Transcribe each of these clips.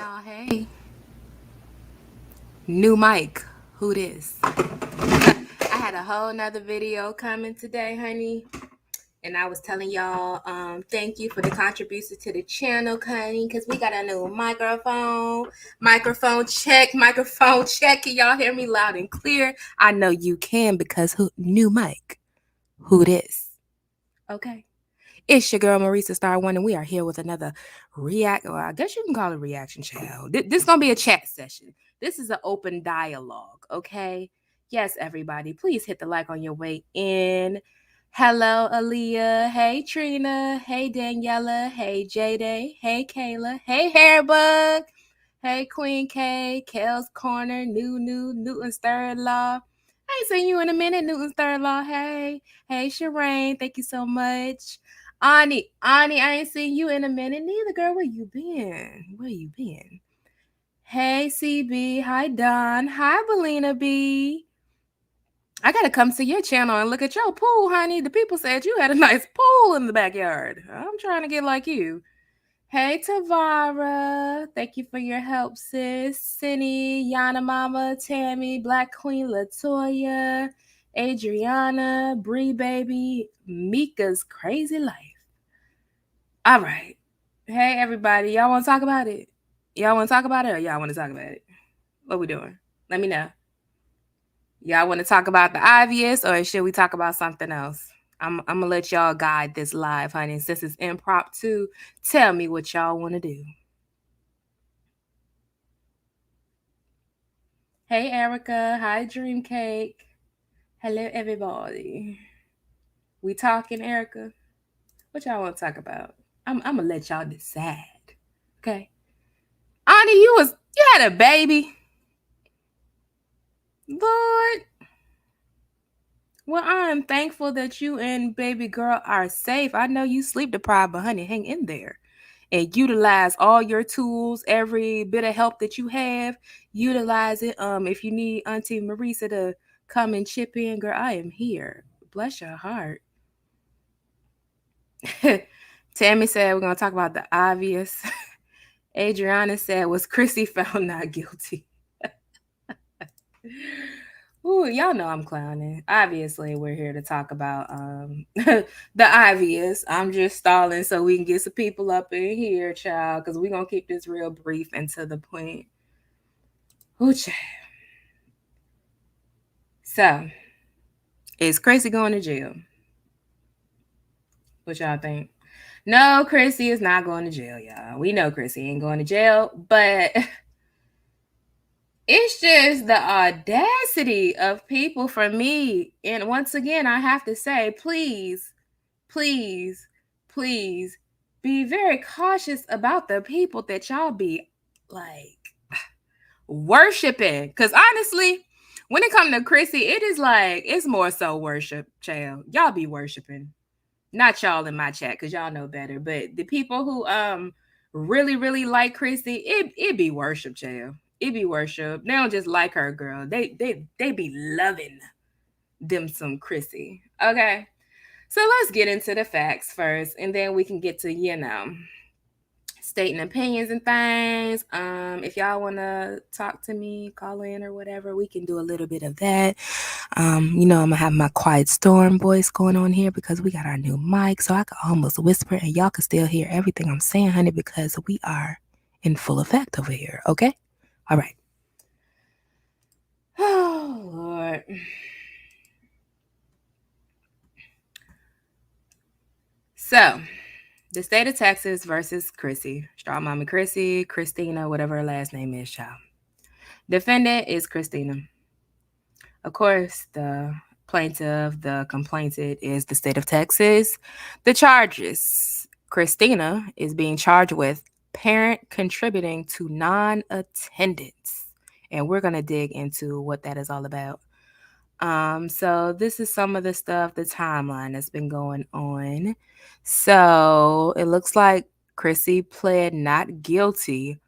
y'all. Hey. New mic. Who this? I had a whole nother video coming today, honey. And I was telling y'all, thank you for the contributions to the channel, honey, because we got a new microphone. Microphone check. Can y'all hear me loud and clear? I know you can because new mic. Who this? Okay. It's your girl Marisa Star One, and we are here with another I guess you can call it reaction channel. This is gonna be a chat session. This is an open dialogue, okay? Yes, everybody, please hit the like on your way in. Hello, Aaliyah. Hey, Trina. Hey, Daniela. Hey, Jade. Hey, Kayla. Hey, Hairbug. Hey, Queen K. Kel's Corner. Newton's Third Law. I ain't seen you in a minute, Newton's Third Law. Hey, Shireen. Thank you so much. Ani, I ain't seen you in a minute neither, girl. Where you been? Hey, CB. Hi, Don. Hi, Belina B. I gotta come to your channel and look at your pool, honey. The people said you had a nice pool in the backyard. I'm trying to get like you. Hey, Tavara. Thank you for your help, sis. Cindy, Yana Mama, Tammy, Black Queen Latoya, Adriana, Bree Baby, Mika's Crazy Life. All right. Hey, everybody. Y'all want to talk about it? Y'all want to talk about it or y'all want to talk about it? What we doing? Let me know. Y'all want to talk about the obvious or should we talk about something else? I'm going to let y'all guide this live, honey. Since it's impromptu, tell me what y'all want to do. Hey, Erica. Hi, Dream Cake. Hello, everybody. We talking, Erica? What y'all want to talk about? I'm going to let y'all decide. Okay. Ani, you had a baby. Lord. Well, I'm thankful that you and baby girl are safe. I know you sleep deprived, but honey, hang in there and utilize all your tools, every bit of help that you have. Utilize it. If you need Auntie Marisa to come and chip in, girl, I am here. Bless your heart. Tammy said we're gonna talk about the obvious. Adriana said, was Chrissy found not guilty? Ooh, y'all know I'm clowning. Obviously, we're here to talk about the obvious. I'm just stalling so we can get some people up in here, child, because we're going to keep this real brief and to the point. Ooh, child. So, is Chrissy going to jail? What y'all think? No, Chrissy is not going to jail, y'all. We know Chrissy ain't going to jail, but it's just the audacity of people for me. And once again, I have to say, please be very cautious about the people that y'all be like worshiping. Because honestly, when it comes to Chrissy, it is like, it's more so worship, child. Y'all be worshiping. Not y'all in my chat, because y'all know better. But the people who really like Chrissy, it be worship, child. It be worship. They don't just like her, girl. They be loving them some Chrissy. Okay. So let's get into the facts first, and then we can get to, stating opinions and things. If y'all want to talk to me, call in or whatever, we can do a little bit of that. I'm going to have my quiet storm voice going on here because we got our new mic, so I can almost whisper and y'all can still hear everything I'm saying, honey, because we are in full effect over here, okay? All right. Oh, Lord. So, the state of Texas versus Chrissy. Strong mommy Chrissy, Christina, whatever her last name is, child. Defendant is Christina. Of course, the plaintiff, the complainant is the state of Texas. The charges. Christina is being charged with parent contributing to non-attendance. And we're going to dig into what that is all about. So this is some of the stuff, the timeline that's been going on. So it looks like Chrissy pled not guilty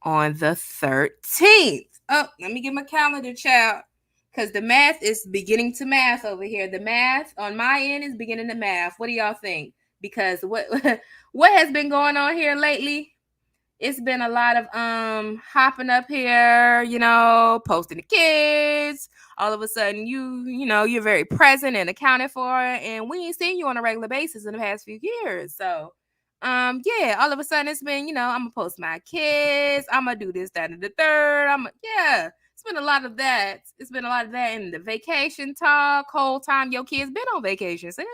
on the 13th. Oh, let me get my calendar, child. Because the math is beginning to math over here. The math on my end is beginning to math. What do y'all think? Because what has been going on here lately? it's been a lot of hopping up here, posting the kids. All of a sudden you're very present and accounted for, and we ain't seen you on a regular basis in the past few years. So yeah, all of a sudden it's been, I'm gonna post my kids, I'm gonna do this, that, and the third. Yeah. It's been a lot of that. It's been a lot of that in the vacation talk. Whole time your kids been on vacation, sis.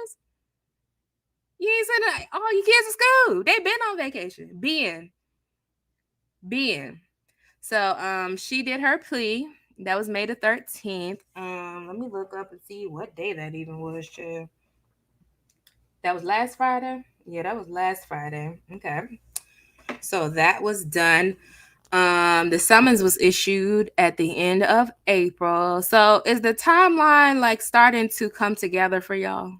You ain't sending all your kids to school. They been on vacation. Being. So she did her plea. That was May the 13th. Let me look up and see what day that even was, child. That was last Friday? Yeah, that was last Friday. Okay. So that was done. The summons was issued at the end of April. So is the timeline like starting to come together for y'all?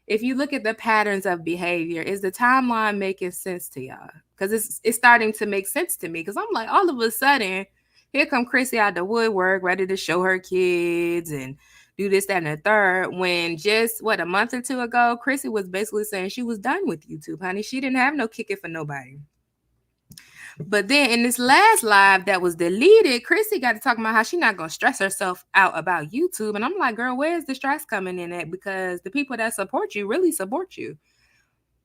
If you look at the patterns of behavior, is the timeline making sense to y'all? Because it's starting to make sense to me. Because I'm like, all of a sudden, here come Chrissy out the woodwork, ready to show her kids and do this, that, and the third. When just a month or two ago, Chrissy was basically saying she was done with YouTube, honey. She didn't have no kick it for nobody. But then in this last live that was deleted, Chrissy got to talking about how she's not going to stress herself out about YouTube. And I'm like, girl, where's the stress coming in at? Because the people that support you really support you.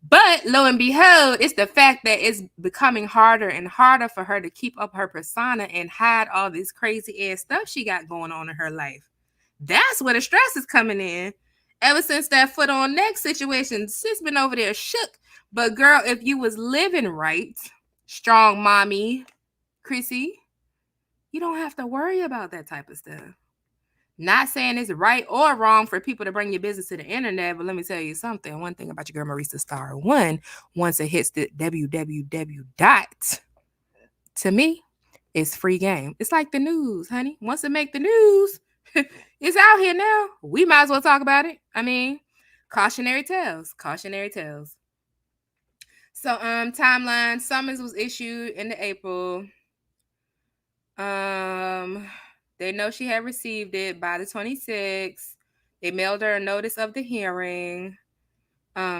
But lo and behold, it's the fact that it's becoming harder and harder for her to keep up her persona and hide all this crazy ass stuff she got going on in her life. That's where the stress is coming in. Ever since that foot on neck situation, sis been over there shook. But girl, if you was living right, strong mommy, Chrissy, you don't have to worry about that type of stuff. Not saying it's right or wrong for people to bring your business to the internet, but let me tell you something. One thing about your girl Marisa Star One, once it hits the www dot, to me, it's free game. It's like the news, honey. Once it make the news, it's out here now. We might as well talk about it. I mean, cautionary tales. So timeline, summons was issued in April. They know she had received it by the 26th. They mailed her a notice of the hearing.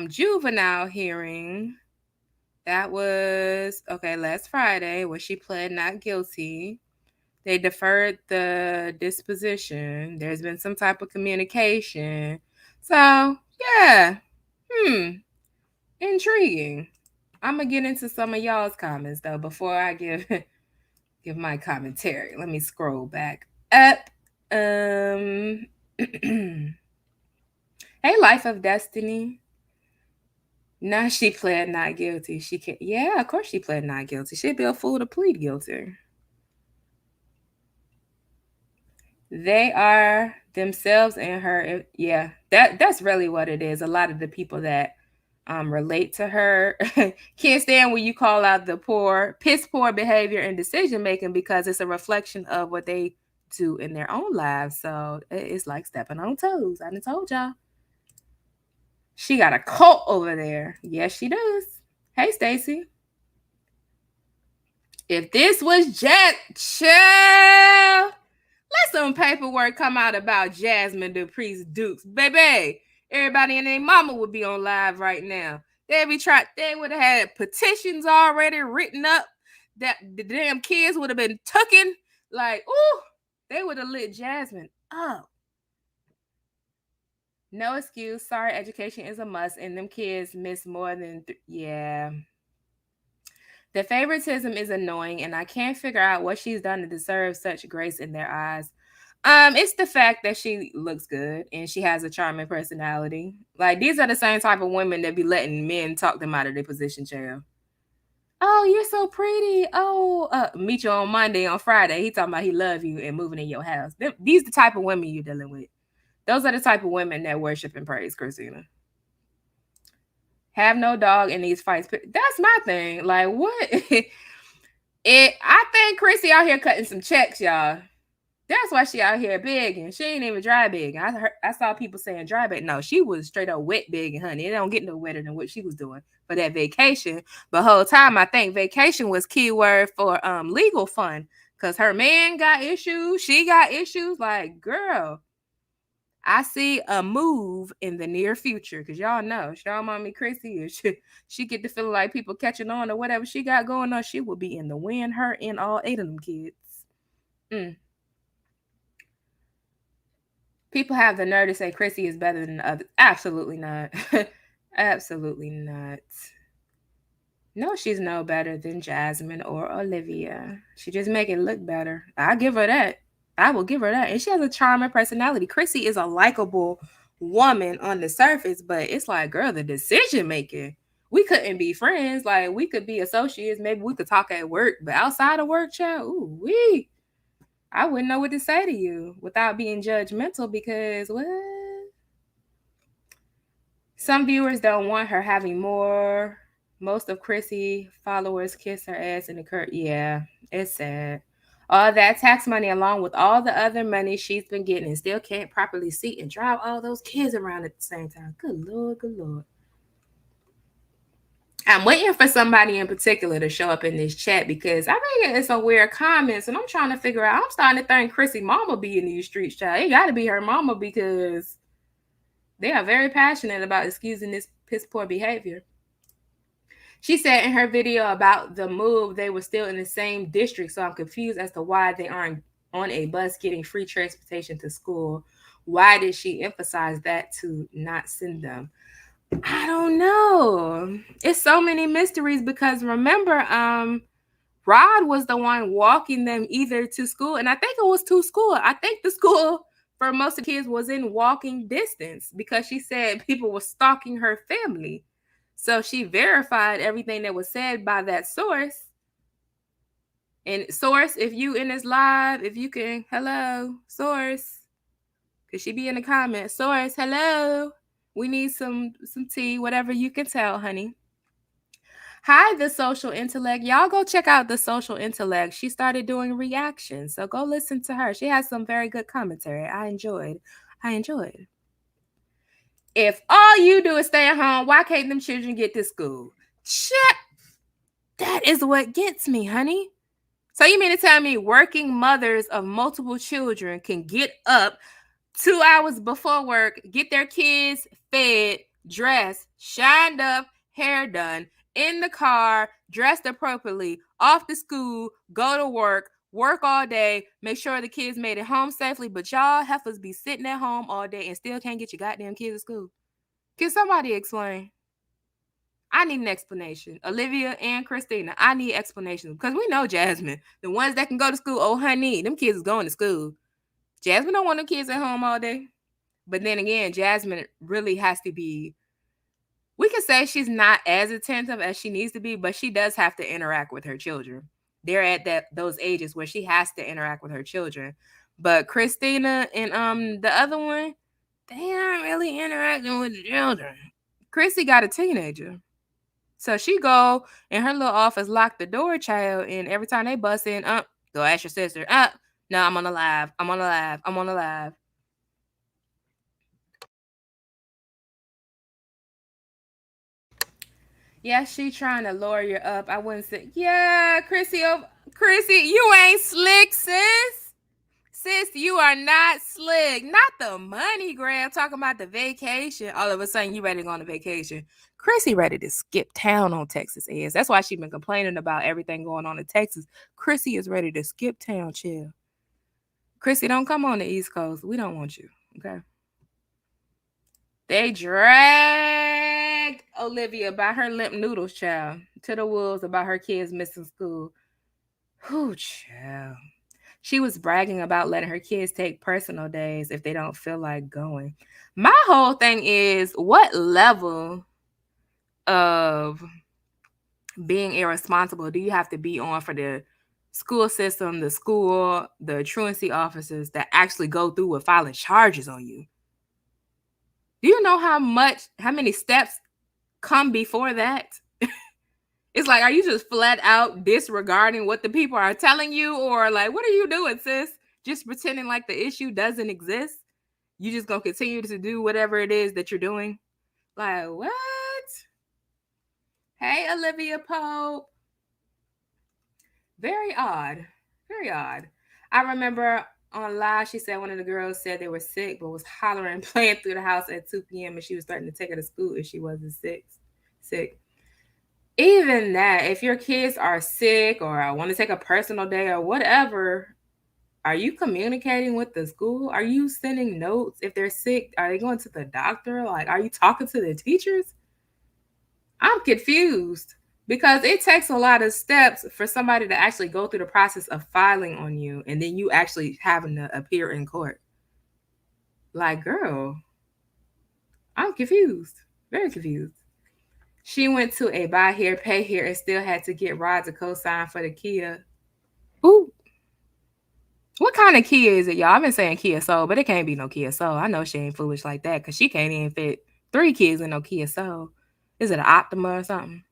Juvenile hearing. That was last Friday, where she pled not guilty. They deferred the disposition. There's been some type of communication. So yeah. Intriguing. I'm gonna get into some of y'all's comments though before I give my commentary. Let me scroll back up. Hey, Life of Destiny. Nah, she pled not guilty. She can't. Yeah, of course she pled not guilty. She'd be a fool to plead guilty. They are themselves and her. Yeah, that's really what it is. A lot of the people that relate to her can't stand when you call out the piss poor behavior and decision making, because it's a reflection of what they do in their own lives. So it's like stepping on toes. I done told y'all. She got a cult over there. Yes, she does. Hey, Stacy. If this was child, let some paperwork come out about Jasmine Dupree's Dukes, baby. Everybody and their mama would be on live right now. They would have had petitions already written up that the damn kids would have been tucking. Like, ooh, they would have lit Jasmine up. No excuse. Sorry, education is a must, and them kids miss more than yeah. The favoritism is annoying, and I can't figure out what she's done to deserve such grace in their eyes. It's the fact that she looks good and she has a charming personality. Like, these are the same type of women that be letting men talk them out of their position, child. Oh, you're so pretty. Oh, meet you on Monday, on Friday. He talking about he love you and moving in your house. These the type of women you're dealing with. Those are the type of women that worship and praise Christina. Have no dog in these fights. That's my thing. Like, what? I think Chrissy out here cutting some checks, y'all. That's why she out here begging. She ain't even dry begging. I saw people saying dry begging. No, she was straight up wet begging, honey. It don't get no wetter than what she was doing for that vacation. But whole time, I think vacation was keyword for legal fun, because her man got issues. She got issues. Like, girl, I see a move in the near future because y'all know Strong Mommy Chrissy, if she get the feeling like people catching on or whatever she got going on, she will be in the wind, her and all 8 of them kids. People have the nerve to say Chrissy is better than the others. Absolutely not. Absolutely not. No, she's no better than Jasmine or Olivia. She just make it look better. I give her that. I will give her that. And she has a charming personality. Chrissy is a likable woman on the surface, but it's like, girl, the decision making. We couldn't be friends. Like, we could be associates. Maybe we could talk at work, but outside of work, child, ooh, I wouldn't know what to say to you without being judgmental because what? Some viewers don't want her having more. Most of Chrissy followers kiss her ass in the curtain. Yeah, it's sad. All that tax money, along with all the other money she's been getting, and still can't properly see and drive all those kids around at the same time. Good Lord, good Lord. I'm waiting for somebody in particular to show up in this chat because I think it's some weird comments, and I'm trying to figure out. I'm starting to think Chrissy mama be in these streets, child. It got to be her mama because they are very passionate about excusing this piss poor behavior. She said in her video about the move, they were still in the same district, so I'm confused as to why they aren't on a bus getting free transportation to school. Why did she emphasize that to not send them? I don't know. It's so many mysteries because remember, Rod was the one walking them either to school, and I think it was to school. I think the school for most of the kids was in walking distance because she said people were stalking her family. So she verified everything that was said by that source. And source, if you in this live, if you can, hello, source. Could she be in the comments? Source, hello. We need some tea, whatever you can tell, honey. Hi, The Social Intellect. Y'all go check out The Social Intellect. She started doing reactions, so go listen to her. She has some very good commentary. I enjoyed. If all you do is stay at home, why can't them children get to school? Shit. That is what gets me, honey. So you mean to tell me working mothers of multiple children can get up 2 hours before work, get their kids fed, dressed, shined up, hair done, in the car, dressed appropriately, off to school, go to work all day, make sure the kids made it home safely, but y'all heifers be sitting at home all day and still can't get your goddamn kids to school? Can somebody explain? I need an explanation. Olivia and Christina, I need explanations because we know Jasmine, the ones that can go to school. Oh, honey, them kids is going to school. Jasmine don't want them kids at home all day. But then again, Jasmine really has to be. We can say she's not as attentive as she needs to be, but she does have to interact with her children. They're at those ages where she has to interact with her children. But Christina and the other one, they aren't really interacting with the children. Chrissy got a teenager. So she go in her little office, lock the door, child, and every time they bust in, go ask your sister. No, I'm on the live. I'm on the live. Yeah, she trying to lure you up. I wouldn't say, yeah, Chrissy, you ain't slick, sis. Sis, you are not slick. Not the money grab, talking about the vacation. All of a sudden, you ready to go on a vacation. Chrissy ready to skip town on Texas ass. That's why she been complaining about everything going on in Texas. Chrissy is ready to skip town, chill. Chrissy, don't come on the East Coast. We don't want you, okay? They dragged Olivia by her limp noodles, child, to the wolves about her kids missing school. Whew, child. She was bragging about letting her kids take personal days if they don't feel like going. My whole thing is, what level of being irresponsible do you have to be on for the school system, the truancy officers that actually go through with filing charges on you? Do you know how many steps come before that? It's like, are you just flat out disregarding what the people are telling you? Or like, what are you doing, sis? Just pretending like the issue doesn't exist? You just gonna continue to do whatever it is that you're doing? Like, what? Hey, Olivia Pope. Very odd. Very odd. I remember on live, she said one of the girls said they were sick, but was hollering, playing through the house at 2 p.m. and she was starting to take her to school if she wasn't sick. Even that, if your kids are sick or I want to take a personal day or whatever, are you communicating with the school? Are you sending notes? If they're sick, are they going to the doctor? Like, are you talking to the teachers? I'm confused because it takes a lot of steps for somebody to actually go through the process of filing on you and then you actually having to appear in court. Like, girl, I'm confused. Very confused. She went to a buy here, pay here, and still had to get Rod to co-sign for the Kia. Ooh. What kind of Kia is it, y'all? I've been saying Kia Soul, but it can't be no Kia Soul. I know she ain't foolish like that because she can't even fit 3 kids in no Kia Soul. Is it an Optima or something?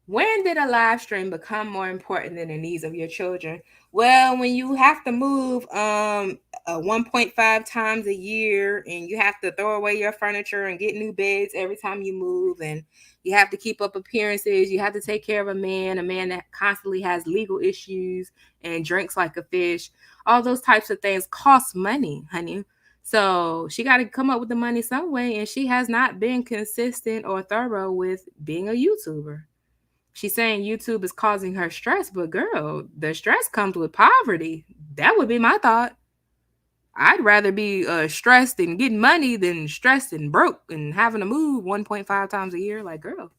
When did a live stream become more important than the needs of your children? Well, when you have to move 1.5 times a year and you have to throw away your furniture and get new beds every time you move and you have to keep up appearances, you have to take care of a man that constantly has legal issues and drinks like a fish. All those types of things cost money, honey. So she got to come up with the money some way, and she has not been consistent or thorough with being a YouTuber. She's saying YouTube is causing her stress, but girl, the stress comes with poverty. That would be my thought. I'd rather be stressed and getting money than stressed and broke and having to move 1.5 times a year. Like, girl,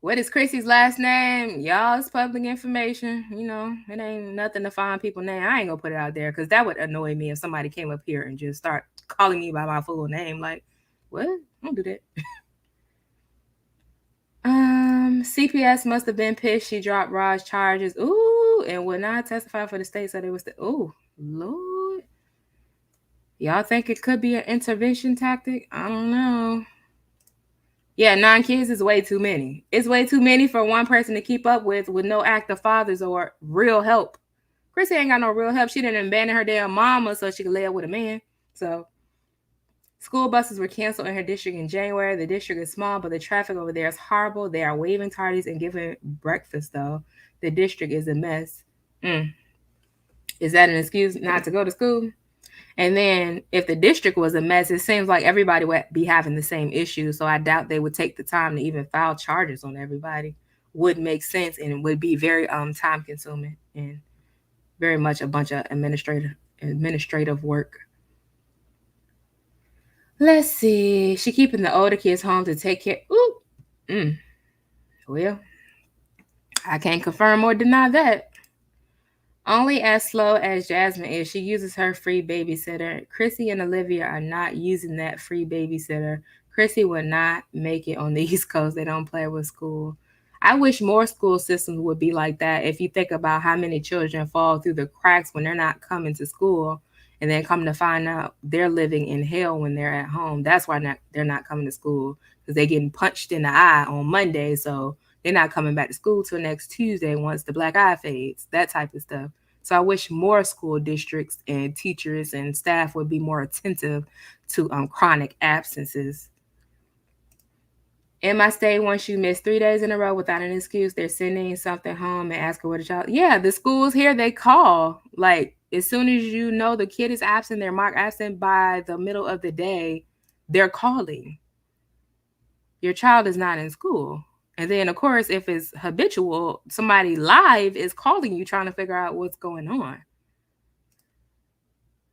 what is Chrissy's last name? Y'all, it's public information. You know, it ain't nothing to find people's name. I ain't gonna put it out there because that would annoy me if somebody came up here and just start calling me by my full name. Like, what? Don't do that. CPS must have been pissed she dropped Rod's charges. Ooh, and would not testify for the state, so they was ooh, Lord. Y'all think it could be an intervention tactic? I don't know. Yeah, 9 kids is way too many. It's way too many for one person to keep up with no active fathers or real help. Chrissy ain't got no real help. She didn't abandon her damn mama so she could lay up with a man. So school buses were canceled in her district in January. The district is small, but the traffic over there is horrible. They are waving tardies and giving breakfast, though. The district is a mess. Is that an excuse not to go to school? And then if the district was a mess, it seems like everybody would be having the same issue. So I doubt they would take the time to even file charges on everybody. Would make sense and it would be very time consuming and very much a bunch of administrative work. Let's see. She keeping the older kids home to take care. Ooh. Well, I can't confirm or deny that. Only as slow as Jasmine is. She uses her free babysitter. Chrissy and Olivia are not using that free babysitter. Chrissy would not make it on the East Coast. They don't play with school. I wish more school systems would be like that. If you think about how many children fall through the cracks when they're not coming to school and then come to find out they're living in hell when they're at home. That's why they're not coming to school because they're getting punched in the eye on Monday. So they're not coming back to school till next Tuesday once the black eye fades, that type of stuff. So I wish more school districts and teachers and staff would be more attentive to chronic absences. In my state, once you miss 3 days in a row without an excuse, they're sending something home and asking where the child. Yeah, the schools here, they call. Like, as soon as you know the kid is absent, they're marked absent by the middle of the day, they're calling. Your child is not in school. And then, of course, if it's habitual, somebody live is calling you trying to figure out what's going on.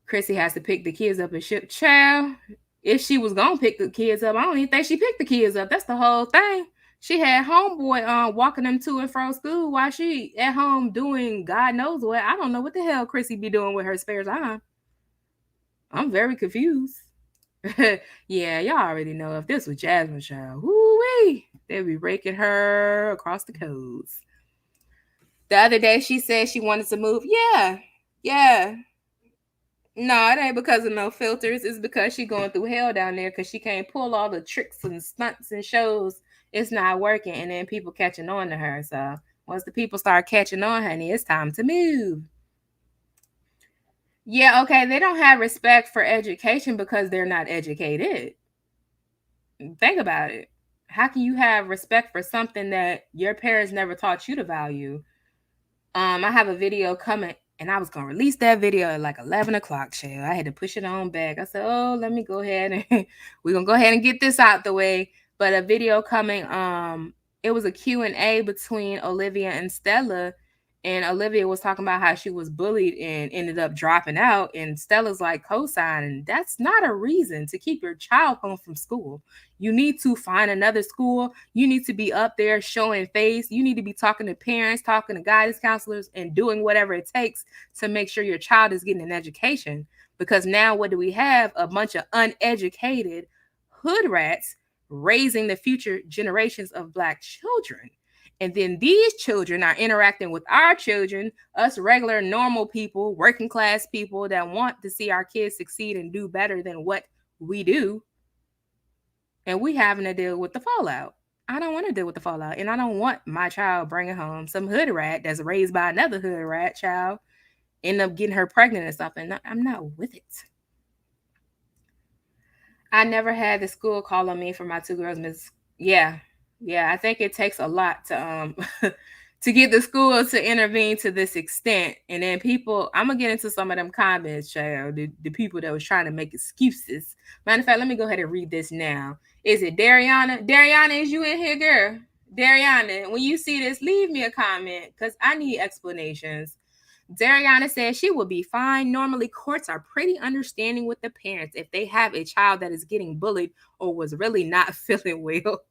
Chrissy has to pick the kids up and ship. Child, if she was going to pick the kids up, I don't even think she picked the kids up. That's the whole thing. She had homeboy walking them to and from school while she at home doing God knows what. I don't know what the hell Chrissy be doing with her spare time. I'm very confused. Yeah, y'all already know if this was Jasmine's child, woo-wee, they'd be raking her across the codes. The other day she said she wanted to move. Yeah. No, it ain't because of no filters. It's because she going through hell down there because she can't pull all the tricks and stunts and shows. It's not working, and then people catching on to her. So once the people start catching on, honey, it's time to move. Yeah, okay, they don't have respect for education because they're not educated. Think about it. How can you have respect for something that your parents never taught you to value? I have a video coming, and I was gonna release that video at like 11 o'clock, child. I had to push it on back. I said, oh, let me go ahead and we're gonna go ahead and get this out the way. But a video coming, it was a Q&A between Olivia and Stella. And Olivia was talking about how she was bullied and ended up dropping out. And Stella's like co-signing. That's not a reason to keep your child home from school. You need to find another school. You need to be up there showing face. You need to be talking to parents, talking to guidance counselors, and doing whatever it takes to make sure your child is getting an education. Because now what do we have? A bunch of uneducated hood rats raising the future generations of Black children. And then these children are interacting with our children, us regular, normal people, working class people that want to see our kids succeed and do better than what we do. And we having to deal with the fallout. I don't want to deal with the fallout. And I don't want my child bringing home some hood rat that's raised by another hood rat child, end up getting her pregnant or something. I'm not with it. I never had the school call on me for my two girls. Yeah. I think it takes a lot to to get the school to intervene to this extent. And then people, I'm gonna get into some of them comments, child. The people that was trying to make excuses. Matter of fact, let me go ahead and read this now. Is it Dariana? Dariana, is you in here, girl? Dariana, when you see this, leave me a comment because I need explanations. Dariana says she will be fine. Normally, courts are pretty understanding with the parents if they have a child that is getting bullied or was really not feeling well.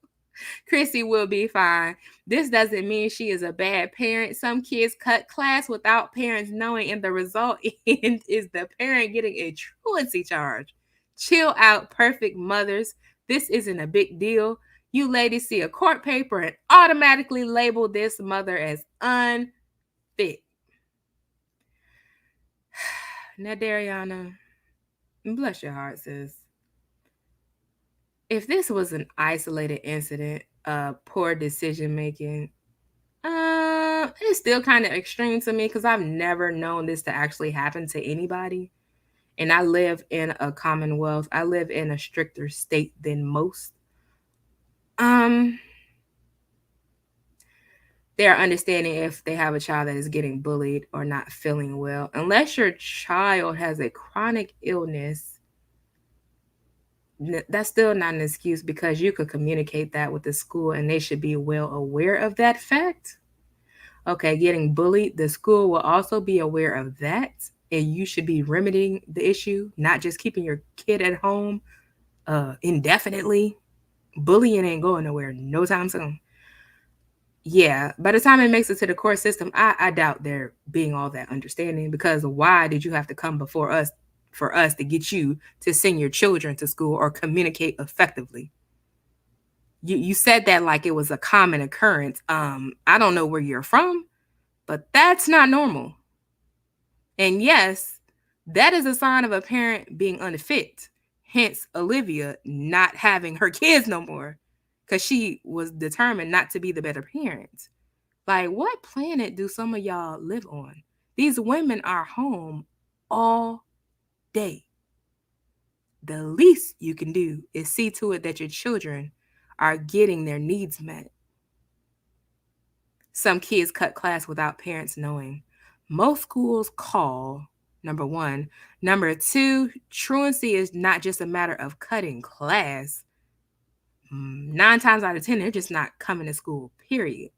Chrissy will be fine. This doesn't mean she is a bad parent. Some kids cut class without parents knowing, and the result is the parent getting a truancy charge. Chill out, perfect mothers. This isn't a big deal. You ladies see a court paper and automatically label this mother as unfit. Now, Dariana, bless your heart, sis. If this was an isolated incident of poor decision making, it's still kind of extreme to me because I've never known this to actually happen to anybody. And I live in a commonwealth. I live in a stricter state than most. They're understanding if they have a child that is getting bullied or not feeling well. Unless your child has a chronic illness, that's still not an excuse because you could communicate that with the school and they should be well aware of that fact. Okay, getting bullied, the school will also be aware of that and you should be remedying the issue, not just keeping your kid at home indefinitely. Bullying ain't going nowhere no time soon. Yeah, by the time it makes it to the court system, I doubt they're being all that understanding because why did you have to come before us for us to get you to send your children to school or communicate effectively? You said that like it was a common occurrence. I don't know where you're from, but that's not normal. And yes, that is a sign of a parent being unfit. Hence, Olivia not having her kids no more because she was determined not to be the better parent. Like, what planet do some of y'all live on? These women are home all day. The least you can do is see to it that your children are getting their needs met. Some kids cut class without parents knowing. Most schools call, number one. Number two, truancy is not just a matter of cutting class. 9 times out of 10, they're just not coming to school, period.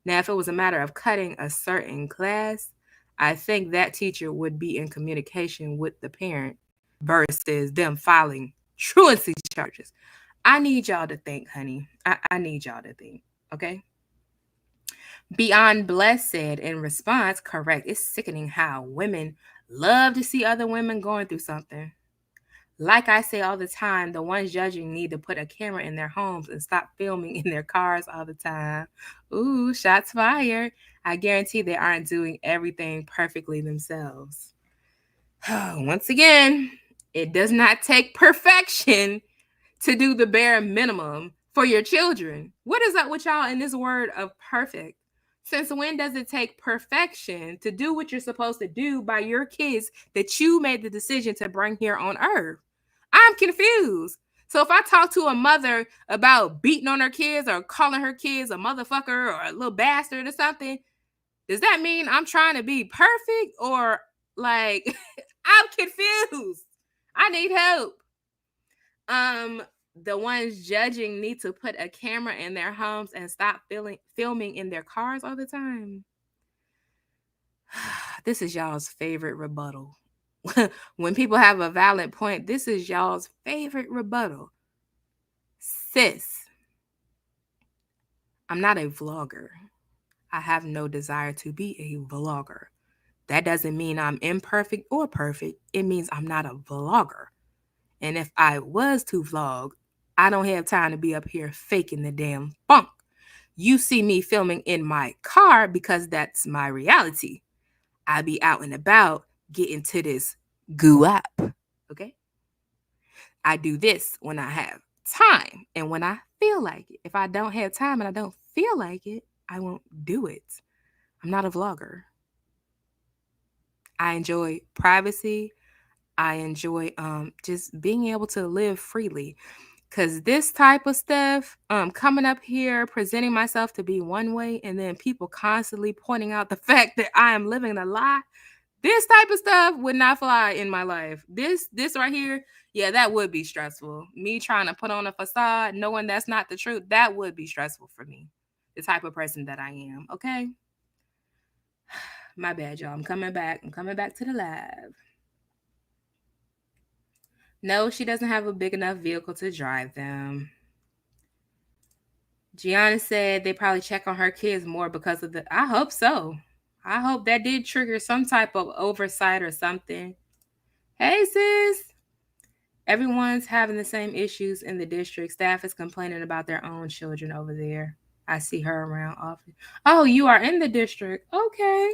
Now, if it was a matter of cutting a certain class, I think that teacher would be in communication with the parent versus them filing truancy charges. I need y'all to think, honey. I need y'all to think, okay? Beyond Blessed said in response, correct, it's sickening how women love to see other women going through something. Like I say all the time, the ones judging need to put a camera in their homes and stop filming in their cars all the time. Ooh, shots fired. I guarantee they aren't doing everything perfectly themselves. Once again, it does not take perfection to do the bare minimum for your children. What is up with y'all in this word of perfect? Since when does it take perfection to do what you're supposed to do by your kids that you made the decision to bring here on earth? I'm confused. So if I talk to a mother about beating on her kids or calling her kids a motherfucker or a little bastard or something, Does that mean I'm trying to be perfect or like I'm confused? I need help. The ones judging need to put a camera in their homes and stop filming in their cars all the time. This is y'all's favorite rebuttal. When people have a valid point, this is y'all's favorite rebuttal. Sis, I'm not a vlogger. I have no desire to be a vlogger. That doesn't mean I'm imperfect or perfect. It means I'm not a vlogger. And if I was to vlog, I don't have time to be up here faking the damn funk. You see me filming in my car because that's my reality. I be out and about getting to this goo up. Okay? I do this when I have time and when I feel like it. If I don't have time and I don't feel like it, I won't do it. I'm not a vlogger. I enjoy privacy. I enjoy just being able to live freely. Cause this type of stuff, coming up here, presenting myself to be one way, and then people constantly pointing out the fact that I am living a lie. This type of stuff would not fly in my life. This right here, yeah, that would be stressful. Me trying to put on a facade, knowing that's not the truth, that would be stressful for me. The type of person that I am. Okay. My bad, y'all. I'm coming back. I'm coming back to the live. No, she doesn't have a big enough vehicle to drive them. Gianna said they probably check on her kids more because of the. I hope so. I hope that did trigger some type of oversight or something. Hey, sis. Everyone's having the same issues in the district. Staff is complaining about their own children over there. I see her around often. Oh, you are in the district. Okay.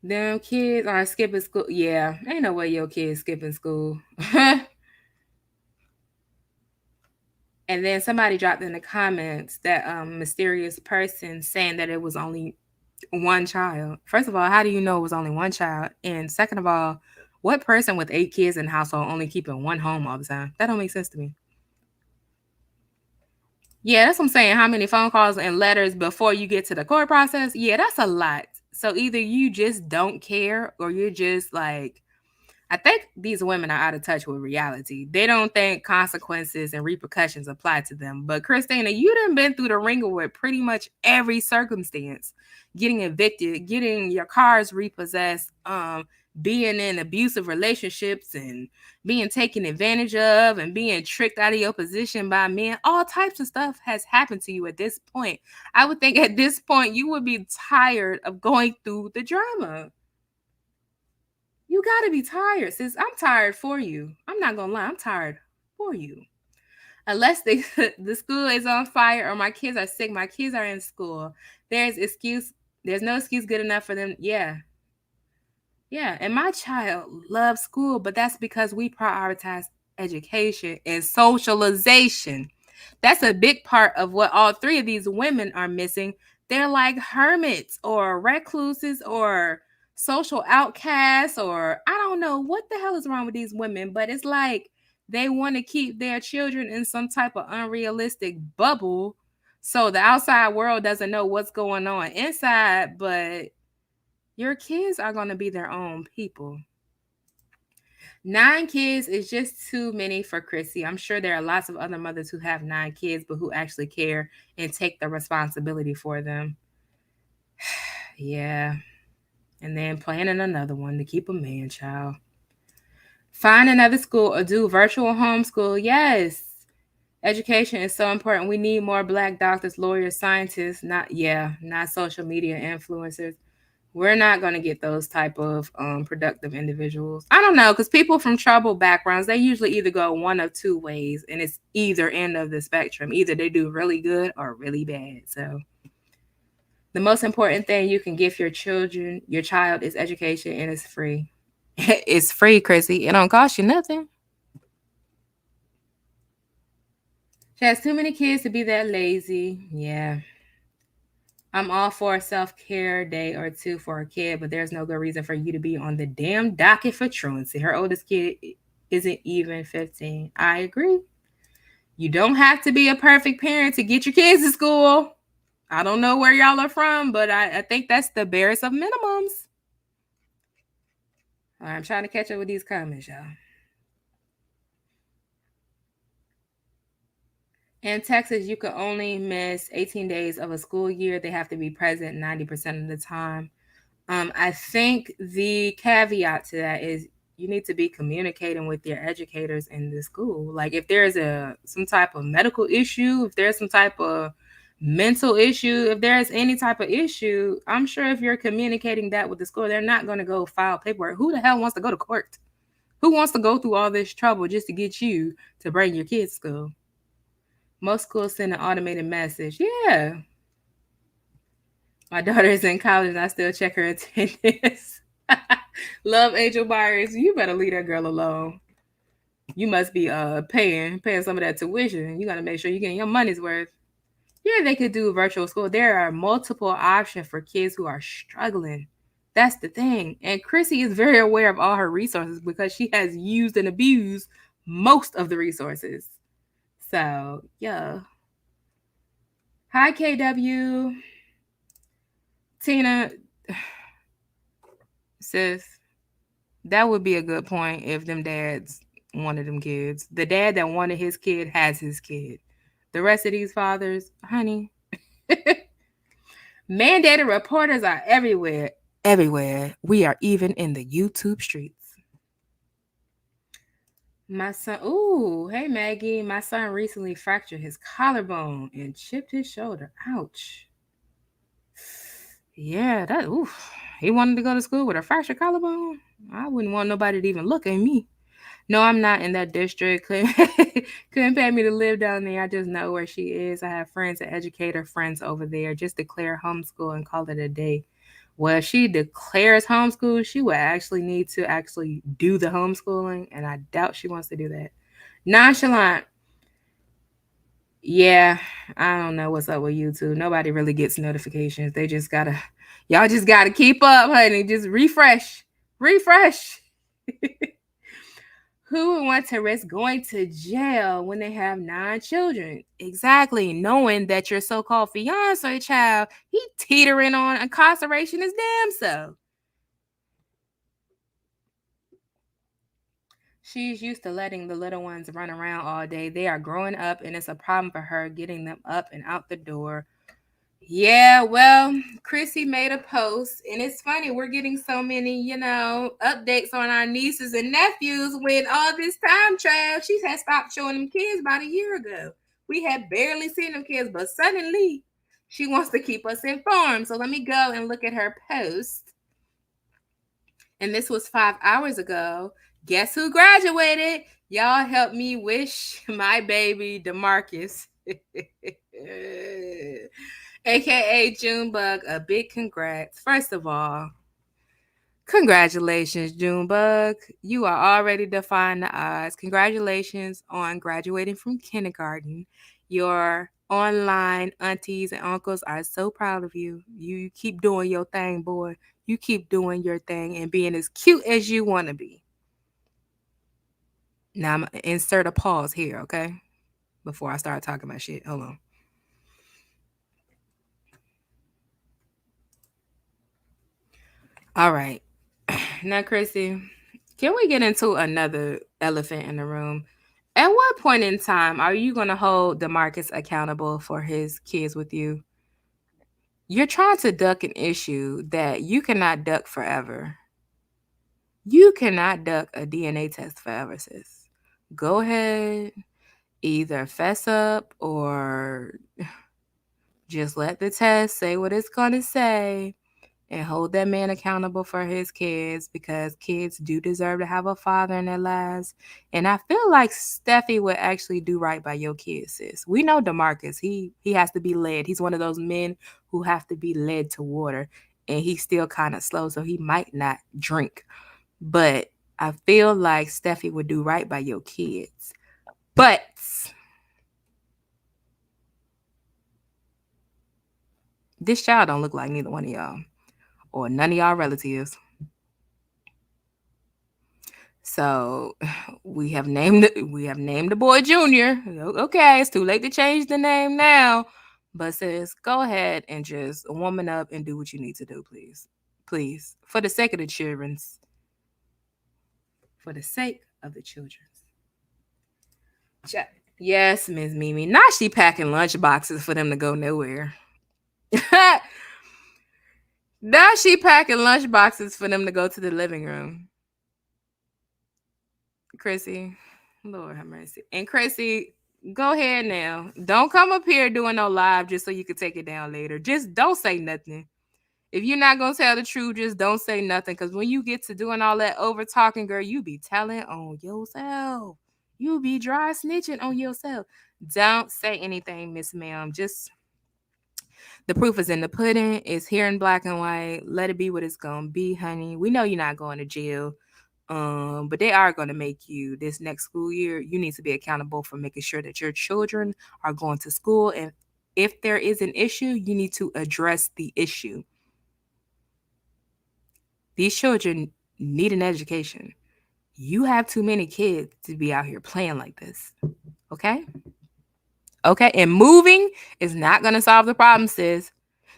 Them kids are skipping school. Yeah, ain't no way your kids skipping school. And then somebody dropped in the comments that mysterious person saying that it was only one child. First of all, how do you know it was only one child? And second of all, what person with 8 kids in the household only keeping one home all the time? That don't make sense to me. Yeah, that's what I'm saying. How many phone calls and letters before you get to the court process? Yeah, that's a lot. So either you just don't care or you're just like, I think these women are out of touch with reality. They don't think consequences and repercussions apply to them. But Christina, you done been through the ringer with pretty much every circumstance. Getting evicted, getting your cars repossessed, being in abusive relationships and being taken advantage of and being tricked out of your position by men. All types of stuff has happened to you at this point. I would think at this point you would be tired of going through the drama. You got to be tired, sis. I'm tired for you. I'm not going to lie. I'm tired for you. Unless the school is on fire or my kids are sick, my kids are in school. There's no excuse good enough for them. Yeah. Yeah. And my child loves school, but that's because we prioritize education and socialization. That's a big part of what all 3 of these women are missing. They're like hermits or recluses or social outcasts, or I don't know what the hell is wrong with these women, but it's like they want to keep their children in some type of unrealistic bubble so the outside world doesn't know what's going on inside, but your kids are going to be their own people. 9 kids is just too many for Chrissy. I'm sure there are lots of other mothers who have 9 kids, but who actually care and take the responsibility for them. Yeah. And then planning another one to keep a man child. Find another school or do virtual homeschool. Yes. Education is so important. We need more Black doctors, lawyers, scientists, not social media influencers. We're not going to get those type of productive individuals. I don't know, because people from troubled backgrounds, they usually either go one of 2 ways, and it's either end of the spectrum. Either they do really good or really bad. So the most important thing you can give your child is education, and it's free. It's free, Chrissy. It don't cost you nothing. She has too many kids to be that lazy. Yeah. I'm all for a self-care day or 2 for a kid, but there's no good reason for you to be on the damn docket for truancy. Her oldest kid isn't even 15. I agree. You don't have to be a perfect parent to get your kids to school. I don't know where y'all are from, but I think that's the barest of minimums. All right, I'm trying to catch up with these comments, y'all. In Texas, you can only miss 18 days of a school year. They have to be present 90% of the time. I think the caveat to that is you need to be communicating with your educators in the school. Like if there's some type of medical issue, if there's some type of mental issue, if there's any type of issue, I'm sure if you're communicating that with the school, they're not going to go file paperwork. Who the hell wants to go to court? Who wants to go through all this trouble just to get you to bring your kids to school? Most schools send an automated message. Yeah. My daughter is in college and I still check her attendance. Love Angel Myers. You better leave that girl alone. You must be paying some of that tuition. You gotta make sure you're getting your money's worth. Yeah, they could do virtual school. There are multiple options for kids who are struggling. That's the thing. And Chrissy is very aware of all her resources because she has used and abused most of the resources. So, yeah. Hi, KW. Tina, sis, that would be a good point if them dads wanted them kids. The dad that wanted his kid has his kid. The rest of these fathers, honey, mandated reporters are everywhere. Everywhere. We are even in the YouTube streets. My son, ooh, hey Maggie. My son recently fractured his collarbone and chipped his shoulder. Ouch. Yeah, he wanted to go to school with a fractured collarbone. I wouldn't want nobody to even look at me. No, I'm not in that district. Couldn't pay me to live down there. I just know where she is. I have friends and educator friends over there. Just declare homeschool and call it a day. Well, if she declares homeschool, she would actually need to actually do the homeschooling, and I doubt she wants to do that. Nonchalant. Yeah, I don't know what's up with YouTube. Nobody really gets notifications. Y'all just gotta keep up, honey. Just refresh. Who would want to risk going to jail when they have 9 children? Exactly, knowing that your so-called fiance child, he teetering on incarceration is damn so. She's used to letting the little ones run around all day. They are growing up, and it's a problem for her getting them up and out the door. Yeah, well, Chrissy made a post, and it's funny. We're getting so many, updates on our nieces and nephews when all this time travel, she had stopped showing them kids about a year ago. We had barely seen them kids, but suddenly she wants to keep us informed. So let me go and look at her post. And this was 5 hours ago. Guess who graduated? Y'all help me wish my baby DeMarcus. AKA Junebug, a big congrats. First of all, congratulations, Junebug. You are already defying the odds. Congratulations on graduating from kindergarten. Your online aunties and uncles are so proud of you. You keep doing your thing, boy. You keep doing your thing and being as cute as you want to be. Now, I'm going to insert a pause here, okay? Before I start talking about shit. Hold on. All right. Now, Chrissy, can we get into another elephant in the room? At what point in time are you going to hold DeMarcus accountable for his kids with you? You're trying to duck an issue that you cannot duck forever. You cannot duck a DNA test forever, sis. Go ahead, either fess up or just let the test say what it's going to say. And hold that man accountable for his kids, because kids do deserve to have a father in their lives. And I feel like Steffi would actually do right by your kids, sis. We know DeMarcus, he has to be led. He's one of those men who have to be led to water. And he's still kind of slow, so he might not drink. But I feel like Steffi would do right by your kids. But this child don't look like neither one of y'all. Or none of y'all relatives. So we have named the boy Junior. Okay, it's too late to change the name now. But sis, go ahead and just woman up and do what you need to do, please. Please. For the sake of the children's. For the sake of the children's. Yes, Miss Mimi. Now she packing lunch boxes for them to go nowhere. Now she packing lunch boxes for them to go to the living room. Chrissy, Lord have mercy. And Chrissy, go ahead now. Don't come up here doing no live just so you can take it down later. Just don't say nothing. If you're not gonna tell the truth, just don't say nothing. Because when you get to doing all that over talking, girl, you be telling on yourself. You be dry snitching on yourself. Don't say anything, Miss Ma'am. Just the proof is in the pudding. It's here in black and white. Let it be what it's gonna be, honey. We know you're not going to jail. But they are going to make you this next school year. You need to be accountable for making sure that your children are going to school. And if there is an issue, you need to address the issue. These children need an education. You have too many kids to be out here playing like this. Okay? Okay. And moving is not going to solve the problem, sis.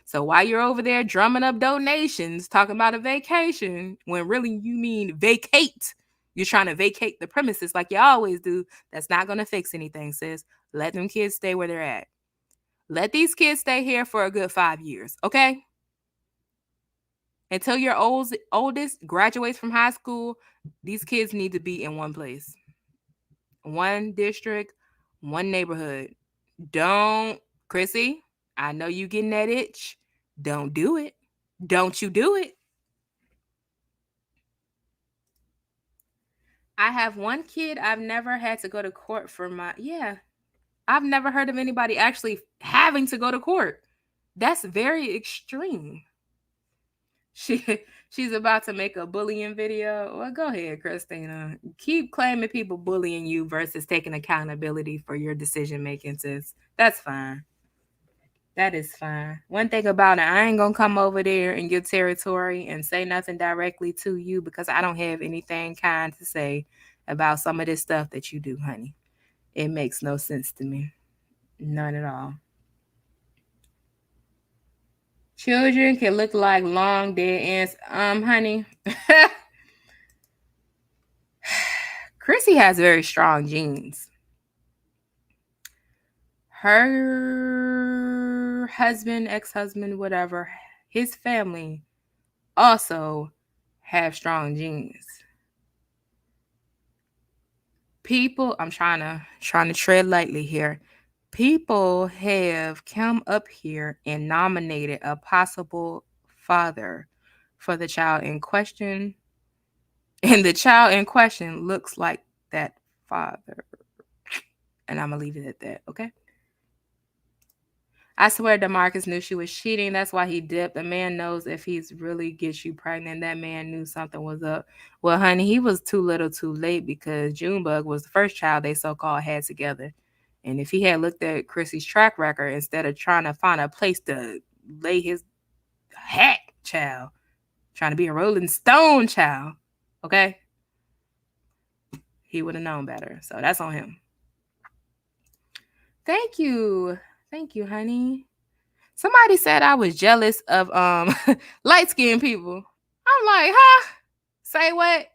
So while you're over there drumming up donations, talking about a vacation, when really you mean vacate, you're trying to vacate the premises like you always do. That's not going to fix anything, sis. Let them kids stay where they're at. Let these kids stay here for a good 5 years, okay? Until your oldest graduates from high school, these kids need to be in one place, one district, one neighborhood. Don't, Chrissy, I know you getting that itch. Don't do it. Don't you do it. I have one kid. I've never had to go to court for I've never heard of anybody actually having to go to court. That's very extreme. She's about to make a bullying video. Well, go ahead, Christina. Keep claiming people bullying you versus taking accountability for your decision making, sis. That's fine. That is fine. One thing about it, I ain't gonna come over there in your territory and say nothing directly to you because I don't have anything kind to say about some of this stuff that you do, honey. It makes no sense to me. None at all. Children can look like long dead ants. Honey. Chrissy has very strong genes. Her husband, ex-husband, whatever, his family also have strong genes. People, I'm trying to tread lightly here. People have come up here and nominated a possible father for the child in question. And the child in question looks like that father. And I'm going to leave it at that, okay? I swear DeMarcus knew she was cheating. That's why he dipped. A man knows if he's really gets you pregnant. That man knew something was up. Well, honey, he was too little too late because Junebug was the first child they so-called had together. And if he had looked at Chrissy's track record instead of trying to find a place to lay his hat, child, trying to be a Rolling Stone child, okay? He would have known better. So that's on him. Thank you. Thank you, honey. Somebody said I was jealous of light-skinned people. I'm like, huh? Say what?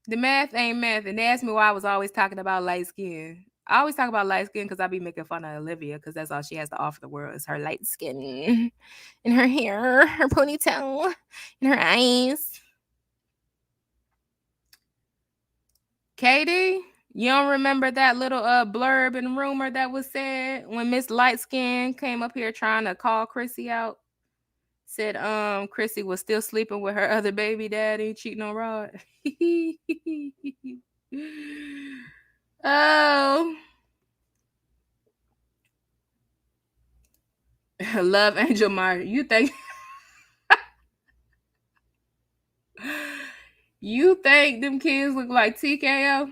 The math ain't math. And they asked me why I was always talking about light skin. I always talk about light skin because I be making fun of Olivia because that's all she has to offer the world is her light skin and her hair, her ponytail, and her eyes. Katie, you don't remember that little blurb and rumor that was said when Miss Lightskin came up here trying to call Chrissy out? Said Chrissy was still sleeping with her other baby daddy, cheating on Rod. Oh. Love Angel Meyer. You think them kids look like TKO?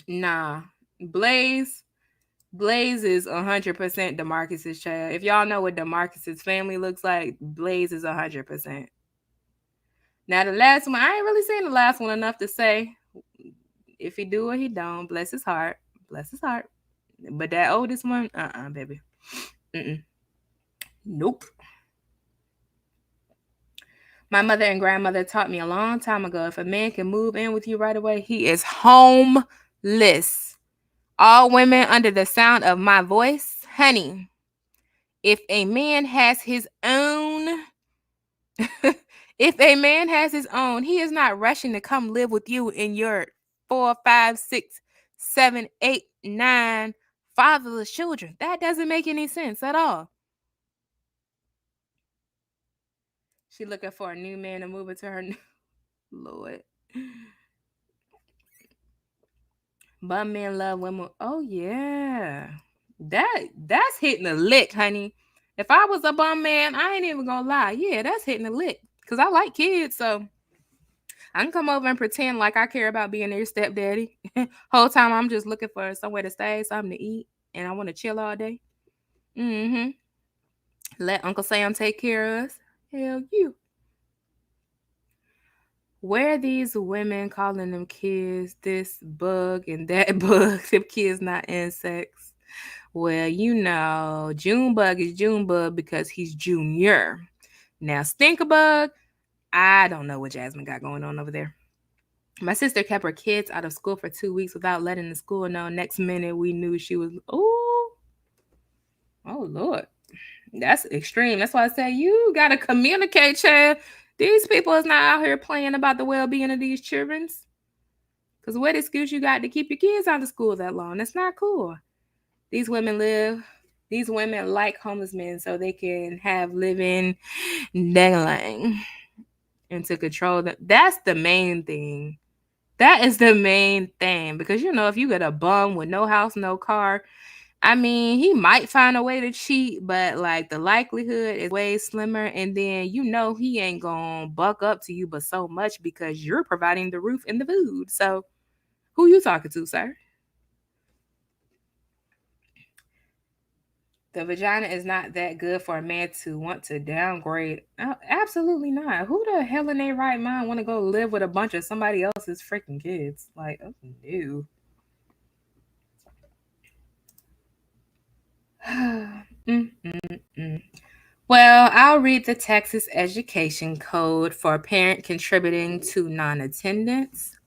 Nah. Blaze is 100% DeMarcus's child. If y'all know what DeMarcus's family looks like, Blaze is 100%. Now the last one, I ain't really seen the last one enough to say if he do or he don't. Bless his heart. Bless his heart. But that oldest one, baby. Nope. My mother and grandmother taught me a long time ago, if a man can move in with you right away, he is homeless. All women under the sound of my voice, honey, if a man has his own, if a man has his own, he is not rushing to come live with you in your 4, 5, 6, 7, 8, 9 fatherless children. That doesn't make any sense at all. She looking for a new man to move into her. Lord. Bum men love women. Oh yeah. That's hitting a lick, honey. If I was a bum man, I ain't even gonna lie. Yeah, that's hitting a lick. Cause I like kids, so I can come over and pretend like I care about being their stepdaddy. Whole time I'm just looking for somewhere to stay, something to eat, and I want to chill all day. Mm-hmm. Let Uncle Sam take care of us. Hell you. Where are these women calling them kids this bug and that bug? Them kids not insects. Well, Junebug is Junebug because he's junior. Now, Stinkerbug, I don't know what Jasmine got going on over there. My sister kept her kids out of school for 2 weeks without letting the school know. Next minute, we knew she was, oh Lord. That's extreme. That's why I say you got to communicate, child. These people is not out here playing about the well-being of these children. Because what excuse you got to keep your kids out of school that long? That's not cool. These women like homeless men so they can have living dangling and to control them. That's the main thing. That is the main thing. Because, if you get a bum with no house, no car, I mean, he might find a way to cheat, but like the likelihood is way slimmer. And then, he ain't going to buck up to you but so much because you're providing the roof and the food. So who you talking to, sir? The vagina is not that good for a man to want to downgrade. Absolutely not. Who the hell in their right mind want to go live with a bunch of somebody else's freaking kids? Like, oh no. Well, I'll read the Texas Education Code for a parent contributing to non-attendance.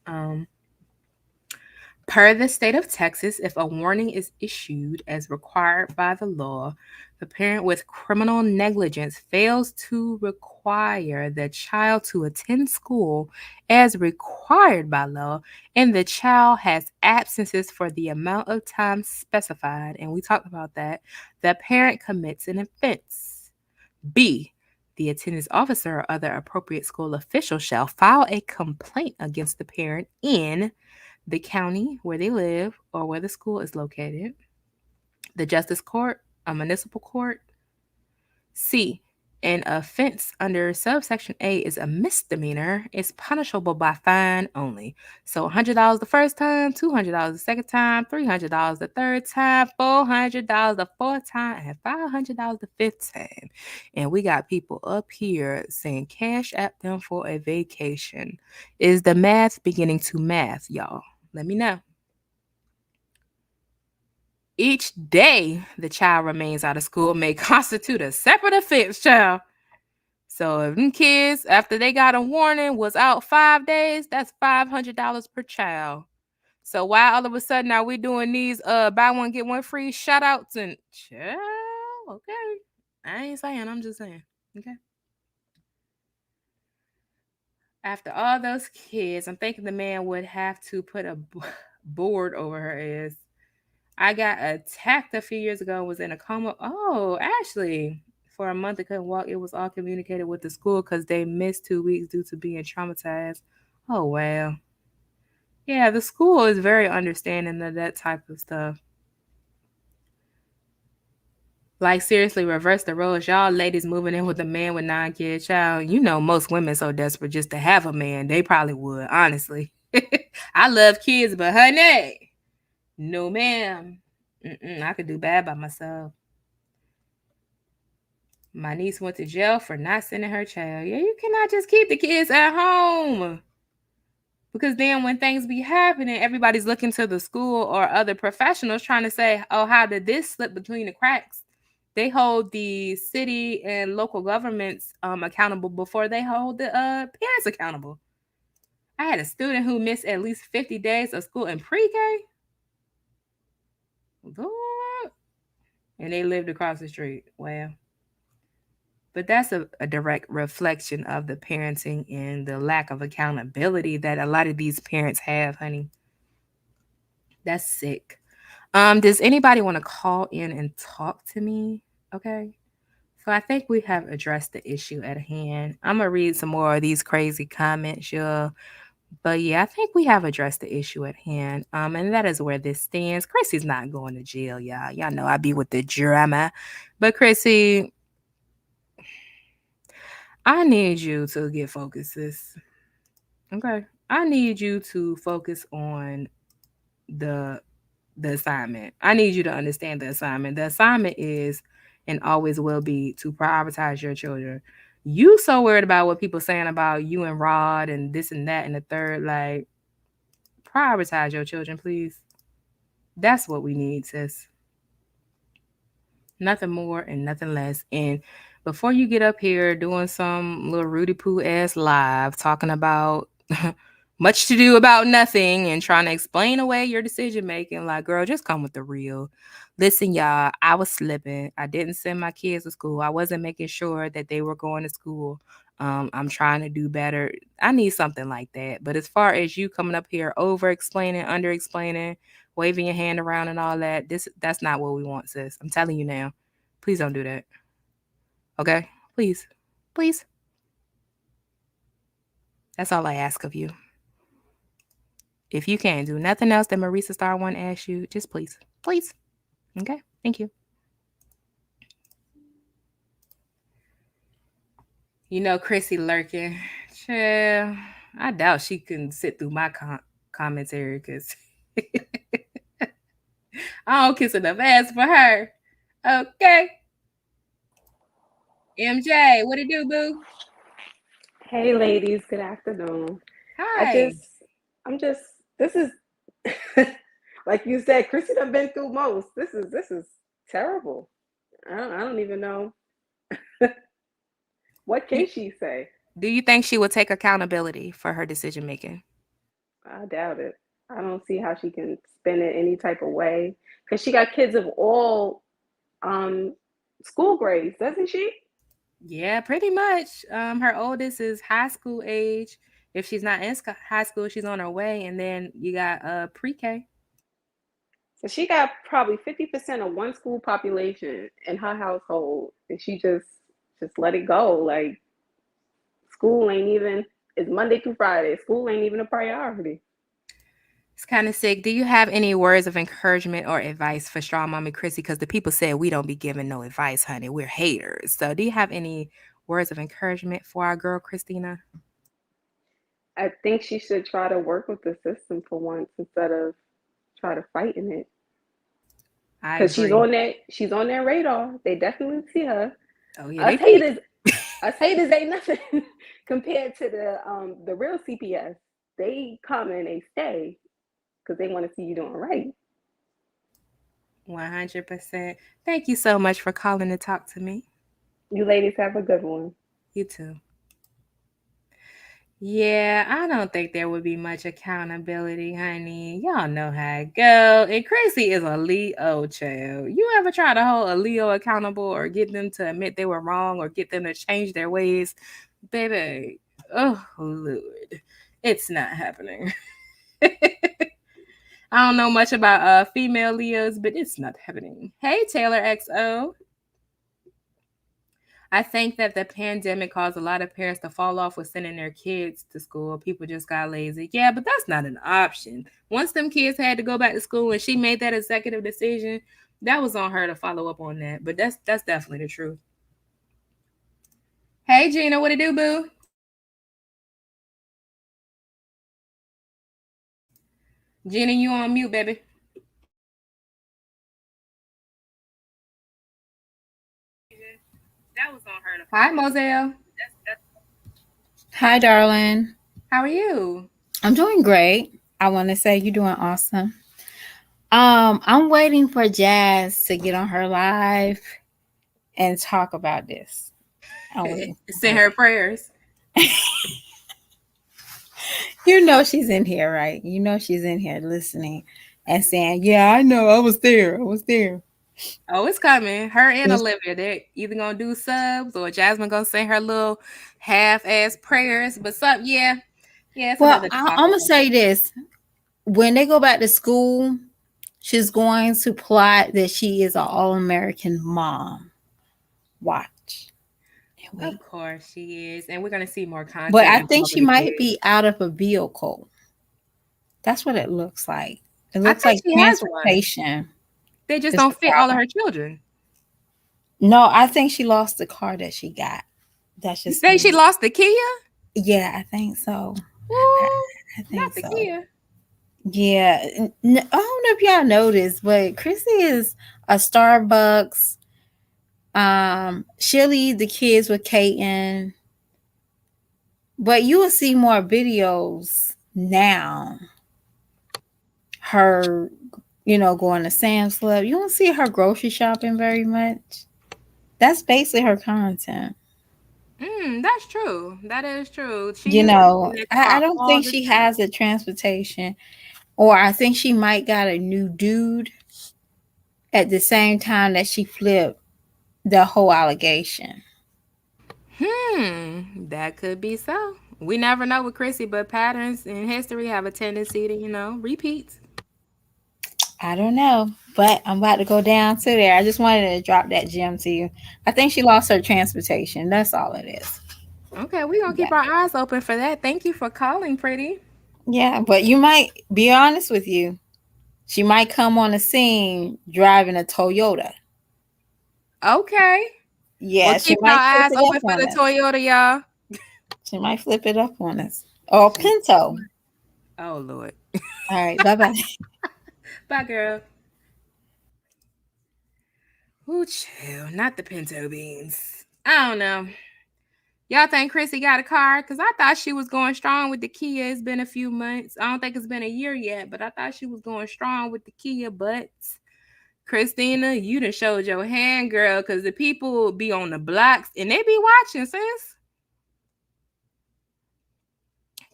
Per the state of Texas, if a warning is issued as required by the law, the parent with criminal negligence fails to require the child to attend school as required by law, and the child has absences for the amount of time specified, and we talked about that, the parent commits an offense. B, the attendance officer or other appropriate school official shall file a complaint against the parent in the county where they live or where the school is located, the justice court, a municipal court. C, an offense under subsection A is a misdemeanor. It's punishable by fine only. So $100 the first time, $200 the second time, $300 the third time, $400 the fourth time, and $500 the fifth time. And we got people up here saying cash app them for a vacation. Is the math beginning to math, y'all? Let me know. Each day the child remains out of school may constitute a separate offense, child. So if them kids, after they got a warning, was out 5 days, that's $500 per child. So why all of a sudden are we doing these buy one get one free shout outs and child? Okay. I ain't saying, I'm just saying. Okay. After all those kids, I'm thinking the man would have to put a board over her ass. I got attacked a few years ago and was in a coma. Oh, actually, for a month I couldn't walk. It was all communicated with the school because they missed 2 weeks due to being traumatized. Oh, wow. Yeah, the school is very understanding of that type of stuff. Like, seriously, reverse the roles. Y'all ladies moving in with a man with 9 kids, child. Most women so desperate just to have a man. They probably would, honestly. I love kids, but honey, no ma'am. I could do bad by myself. My niece went to jail for not sending her child. Yeah, you cannot just keep the kids at home. Because then when things be happening, everybody's looking to the school or other professionals trying to say, oh, how did this slip between the cracks? they hold the city and local governments accountable before they hold the parents accountable. I had a student who missed at least 50 days of school in pre-K. Lord. And they lived across the street. Well, but that's a direct reflection of the parenting and the lack of accountability that a lot of these parents have, honey. That's sick. Does anybody want to call in and talk to me? Okay. So I think we have addressed the issue at hand. I'm gonna read some more of these crazy comments, y'all. But yeah, I think we have addressed the issue at hand. And that is where this stands. Chrissy's not going to jail, y'all. Y'all know I be with the drama. But Chrissy, I need you to get focused, sis. Okay. I need you to focus on the the assignment. I need you to understand the assignment. The assignment is and always will be to prioritize your children. You so worried about what people saying about you and Rod and this and that and the third. Like, prioritize your children, please. That's what we need, sis. Nothing more and nothing less. And before you get up here doing some little Rudy Poo ass live talking about much to do about nothing and trying to explain away your decision making, like, girl, just come with the real. Listen, y'all, I was slipping. I didn't send my kids to school. I wasn't making sure that they were going to school. I'm trying to do better. I need something like that. But as far as you coming up here over explaining, under explaining, waving your hand around and all that, that's not what we want, sis. I'm telling you now. Please don't do that. Okay? Please. Please. That's all I ask of you. If you can't do nothing else that Marisa Star One asks you, just please. Please. Okay? Thank you. You know, Chrissy lurking. Chill. I doubt she can sit through my commentary because I don't kiss enough ass for her. Okay. MJ, what it do, boo? Hey ladies, good afternoon. Hi. I'm just this is like you said, Chrissy done been through most. This is terrible. I don't even know what You, can she say. do you think she would take accountability for her decision making? I doubt it. I don't see how she can spin it any type of way because she got kids of all um school grades, doesn't she? Yeah, pretty much. Her oldest is high school age. If she's not in high school, she's on her way, and then you got pre-K. So she got probably 50% of one school population in her household, and she just let it go. Like school ain't even it's Monday through Friday. School ain't even a priority. It's kind of sick. Do you have any words of encouragement or advice for Strong Mommy Chrissy? Because the people said we don't be giving no advice, honey. We're haters. So, do you have any words of encouragement for our girl Christina? I think she should try to work with the system for once instead of try to fight in it. I Cause agree. she's on their radar. They definitely see her. Oh yeah, Us they peep. haters, us haters ain't nothing compared to the real CPS. They come and they stay because they want to see you doing right. 100%. Thank you so much for calling to talk to me. You ladies have a good one. You too. Yeah, I don't think there would be much accountability, honey. Y'all know how it go. And Chrissy is a Leo child. You ever try to hold a Leo accountable or get them to admit they were wrong or get them to change their ways? Baby, oh Lord, it's not happening. I don't know much about female Leos, but it's not happening. Hey, Taylor XO. I think that the pandemic caused a lot of parents to fall off with sending their kids to school. People just got lazy. Yeah, but that's not an option. Once them kids had to go back to school and she made that executive decision, that was on her to follow up on that. But that's definitely the truth. Hey Gina, what it do, boo? Gina, you on mute, baby. That was on her to Hi, Moselle. Hi, darling. How are you? I'm doing great. I want to say you're doing awesome. I'm waiting for Jazz to get on her live and talk about this. Send her prayers. You know she's in here, right? You know she's in here listening and saying, "Yeah, I know. I was there. I was there." Oh, it's coming. Her and Yes. Olivia, they're either gonna do subs or Jasmine gonna say her little half-ass prayers. But some, yeah, it's Well, another I'm topic. gonna say this: when they go back to school, she's going to plot that she is an all-American mom. Watch and Of wait. course she is, and we're gonna see more But content I think she involving the might kids. be out of a vehicle. That's what it looks like. It I looks think like she has one. transportation They just is don't the fit all of problem. her children. No, I think she lost the car that she got. That's You just say she me. lost the Kia? Yeah, I think so. I, Ooh, I not think the so. Kia. Yeah. I don't know if y'all noticed, but Chrissy is a Starbucks. She'll leave the kids with Kaiten, but you will see more videos now. Her, going to Sam's Club. You won't see her grocery shopping very much. That's basically her content. That's true. That is true. She You used to be know, in that I car don't all think the she time. has a transportation, or I think she might got a new dude at the same time that she flipped the whole allegation. That could be so. We never know with Chrissy, but patterns in history have a tendency to, repeat. I don't know, but I'm about to go down to there. I just wanted to drop that gem to you. I think she lost her transportation. That's all it is. Okay, we're gonna Yeah. keep our eyes open for that. Thank you for calling, pretty. Yeah, but you might be honest with you. She might come on the scene driving a Toyota. Okay. Well, Yeah, she keep your might flip eyes it open up for on the us. Toyota, y'all. She might flip it up on us. Or She- Pinto. Oh Lord. All right, bye bye. Bye, girl. Ooh, chill. Not the pinto beans. I don't know. Y'all think Chrissy got a car? Because I thought she was going strong with the Kia. It's been a few months. I don't think it's been a year yet, but I thought she was going strong with the Kia. But Christina, you done showed your hand, girl, because the people be on the blocks and they be watching, sis.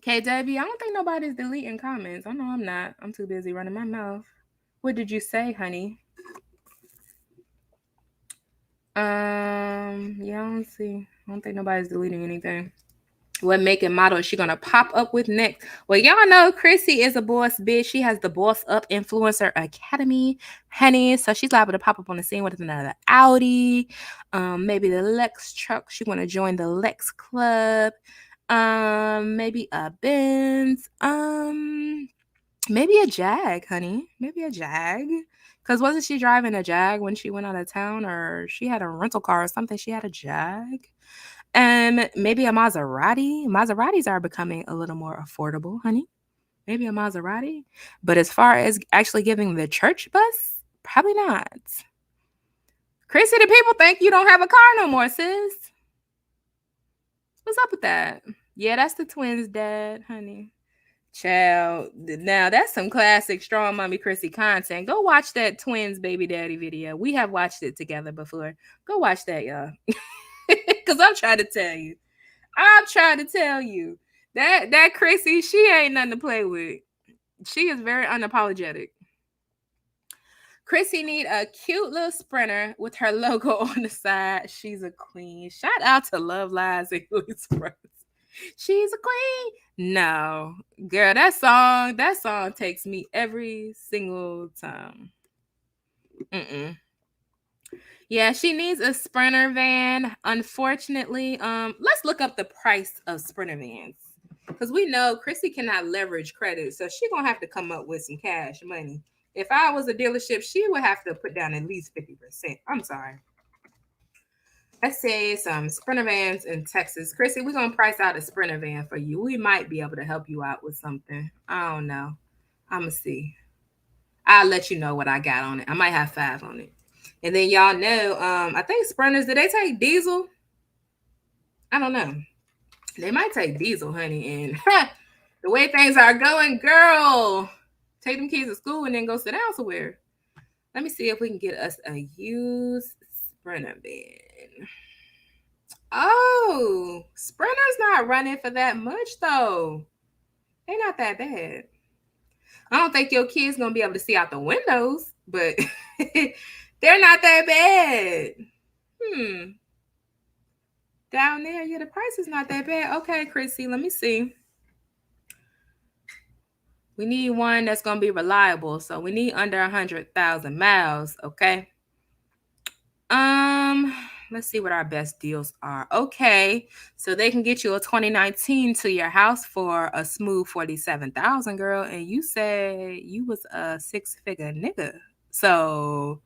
KW, I don't think nobody's deleting comments. I know I'm not. I'm too busy running my mouth. What did you say, honey? Yeah, I don't see. I don't think nobody's deleting anything. What make and model is she gonna pop up with next? Well, y'all know Chrissy is a boss bitch. She has the Boss Up Influencer Academy, honey. So she's liable to pop up on the scene with another Audi, maybe the Lex truck. She wanna join the Lex Club, maybe a Benz, maybe a Jag, honey, maybe a Jag. Cause wasn't she driving a Jag when she went out of town, or she had a rental car or something? She had a Jag. Maybe a Maserati. Maseratis are becoming a little more affordable, honey. Maybe a Maserati. But as far as actually giving the church bus, probably not. Chrissy, the people think you don't have a car no more, sis. What's up with that? Yeah, that's the twins' dad, honey. Child. Now that's some classic strong mommy Chrissy content. Go watch that twins baby daddy video. We have watched it together before. Go watch that, y'all. Cause I'm trying to tell you. I'm trying to tell you that Chrissy, she ain't nothing to play with. She is very unapologetic. Chrissy need a cute little sprinter with her logo on the side. She's a queen. Shout out to Love Lies and Express. She's a queen. No, girl, that song takes me every single time. Mm-mm. Yeah, she needs a sprinter van. Unfortunately, let's look up the price of sprinter vans. Because we know Chrissy cannot leverage credit, so she gonna have to come up with some cash money. If I was a dealership, she would have to put down at least 50%. I'm sorry. Let's say some sprinter vans in Texas. Chrissy, we're gonna price out a sprinter van for you. We might be able to help you out with something. I don't know. I'ma see. I'll let you know what I got on it. I might have 5 on it. And then y'all know, I think sprinters, do they take diesel? I don't know. They might take diesel, honey. And the way things are going, girl, take them kids to school and then go sit down somewhere. Let me see if we can get us a used Sprinter van. Oh, Sprinter's not running for that much though. They're not that bad. I don't think your kid's gonna be able to see out the windows, but they're not that bad. Down there, yeah, the price is not that bad. Okay, Chrissy, let me see. We need one that's gonna be reliable, so we need under 100,000 miles. Okay. Let's see what our best deals are. Okay, so they can get you a 2019 to your house for a smooth 47,000, girl. And you said you was a 6-figure nigga, so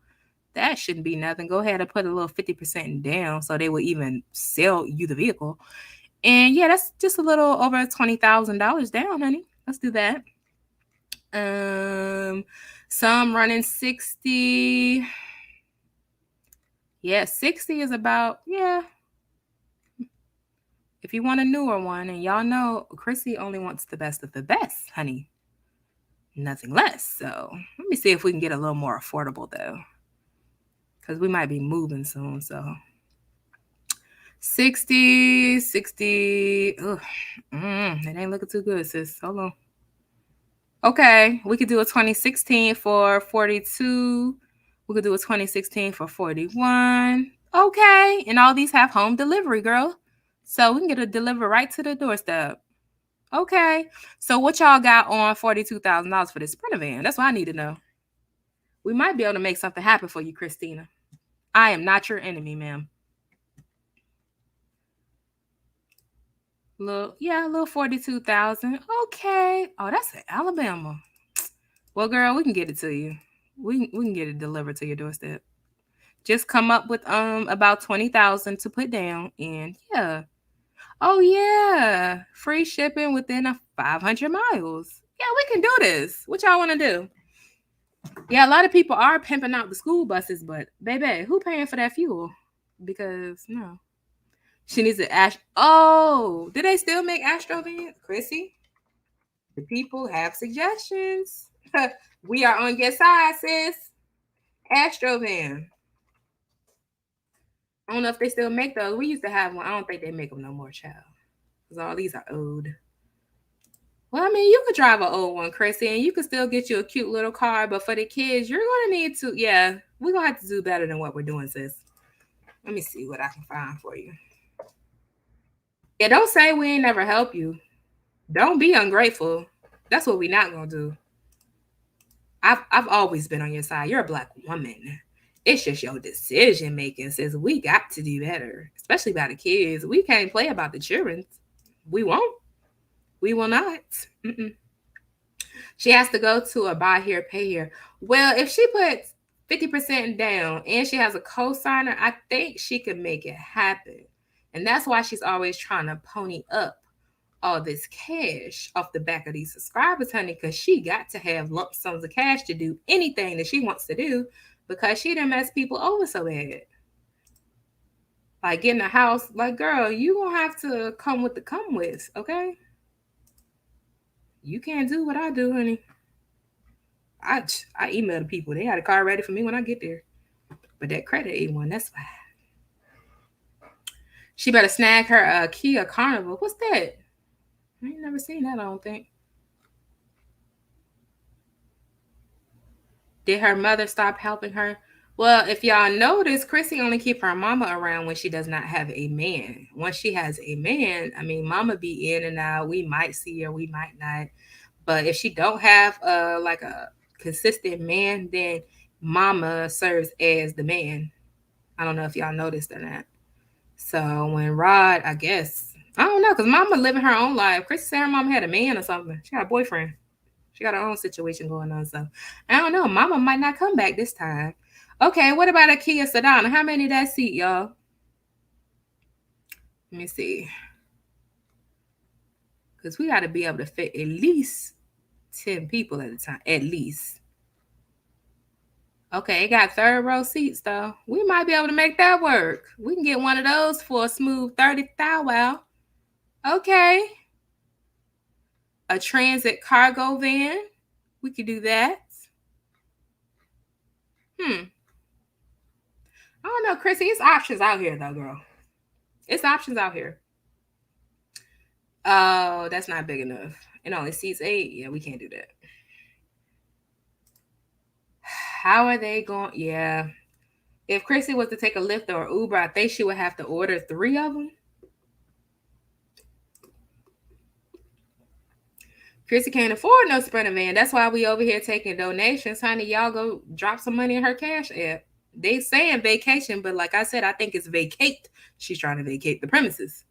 that shouldn't be nothing. Go ahead and put a little 50% down, so they will even sell you the vehicle. And yeah, that's just a little over $20,000 down, honey. Let's do that. Some running 60. Yeah, 60 is about, yeah. If you want a newer one, and y'all know Chrissy only wants the best of the best, honey. Nothing less. So let me see if we can get a little more affordable though, because we might be moving soon. So 60. Ugh. It ain't looking too good, sis. Hold on. Okay, we could do a 2016 for 42. We could do a 2016 for 41. Okay, and all these have home delivery, girl. So we can get a deliver right to the doorstep. Okay, so what y'all got on $42,000 for this Sprinter van? That's what I need to know. We might be able to make something happen for you, Christina. I am not your enemy, ma'am. Little 42,000. Okay. Oh, that's in Alabama. Well, girl, we can get it to you. We can get it delivered to your doorstep. Just come up with about 20,000 to put down, and yeah. Oh yeah, free shipping within 500 miles. Yeah, we can do this. What y'all want to do? Yeah, a lot of people are pimping out the school buses, but baby, who paying for that fuel? Because no, she needs an Astro. Oh, do they still make Astro vans, Chrissy? The people have suggestions. We are on your side, sis. Astro van. I don't know if they still make those. We used to have one. I don't think they make them no more, child. Because all these are old. Well, I mean, you could drive an old one, Chrissy, and you could still get you a cute little car. But for the kids, you're going to need to, yeah, we're going to have to do better than what we're doing, sis. Let me see what I can find for you. Yeah, don't say we ain't never help you. Don't be ungrateful. That's what we're not going to do. I've always been on your side. You're a Black woman. It's just your decision making says we got to do better, especially about the kids. We can't play about the children. We won't. We will not. She has to go to a buy here, pay here. Well, if she puts 50% down and she has a co-signer, I think she could make it happen. And that's why she's always trying to pony up all this cash off the back of these subscribers, honey, because she got to have lump sums of cash to do anything that she wants to do, because she done mess people over so bad. Like getting a house, like, girl, you gonna have to come with the come with, okay? You can't do what I do, honey. I email the people. They had a car ready for me when I get there. But that credit ain't one, that's fine. She better snag her Kia Carnival. What's that? I ain't never seen that, I don't think. Did her mother stop helping her? Well, if y'all notice, Chrissy only keep her mama around when she does not have a man. Once she has a man, I mean, mama be in and out. We might see her, we might not. But if she don't have like a consistent man, then mama serves as the man. I don't know if y'all noticed or not. So when Rod, I guess, I don't know, because mama living her own life. Chrissy said her mama had a man or something. She got a boyfriend. She got her own situation going on. So I don't know. Mama might not come back this time. Okay, what about a Kia Sedona? How many that seat, y'all? Let me see. Because we got to be able to fit at least 10 people at a time. At least. Okay, it got third row seats, though. We might be able to make that work. We can get one of those for a smooth 30,000. Wow. Okay. A transit cargo van. We could do that. I don't know, Chrissy. It's options out here, though, girl. It's options out here. Oh, that's not big enough. It only seats 8. Yeah, we can't do that. How are they going? Yeah. If Chrissy was to take a Lyft or Uber, I think she would have to order 3 of them. Chrissy can't afford no Sprinter van. That's why we over here taking donations. Honey, y'all go drop some money in her cash app. They saying vacation, but like I said, I think it's vacate. She's trying to vacate the premises.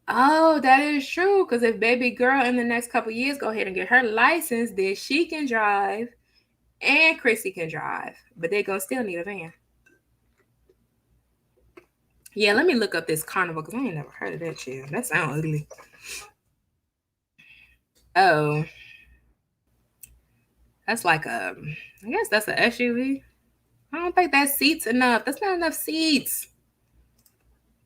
Oh, that is true. Because if baby girl in the next couple years go ahead and get her license, then she can drive and Chrissy can drive. But they're going to still need a van. Yeah, let me look up this carnival because I ain't never heard of that shit. That sounds ugly. Oh. That's like I guess that's an SUV. I don't think that seats enough. That's not enough seats.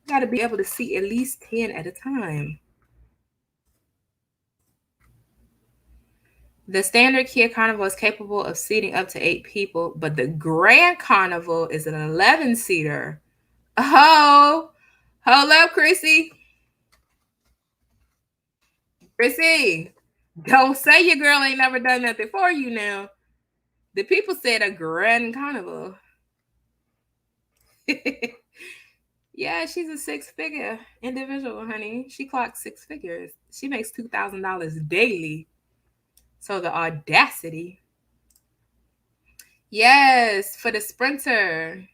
You got to be able to seat at least 10 at a time. The standard Kia Carnival is capable of seating up to 8 people, but the Grand Carnival is an 11-seater. Oh, hold up, Chrissy. Chrissy, don't say your girl ain't never done nothing for you now. The people said a Grand Carnival. Yeah, she's a 6-figure individual, honey. She clocks 6 figures. She makes $2,000 daily. So the audacity. Yes, for the Sprinter.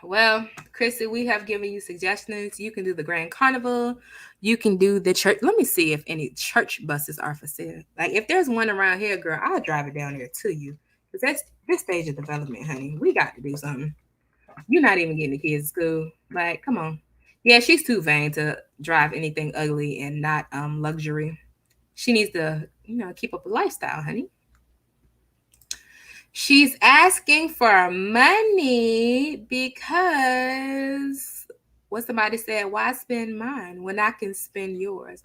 Well, Chrissy, we have given you suggestions. You can do the Grand Carnival. You can do the church. Let me see if any church buses are for sale. Like, if there's one around here, girl, I'll drive it down there to you. Because that's this stage of development, honey. We got to do something. You're not even getting the kids to school. Like, come on. Yeah, she's too vain to drive anything ugly and not luxury. She needs to, keep up a lifestyle, honey. She's asking for money because what somebody said, why spend mine when I can spend yours?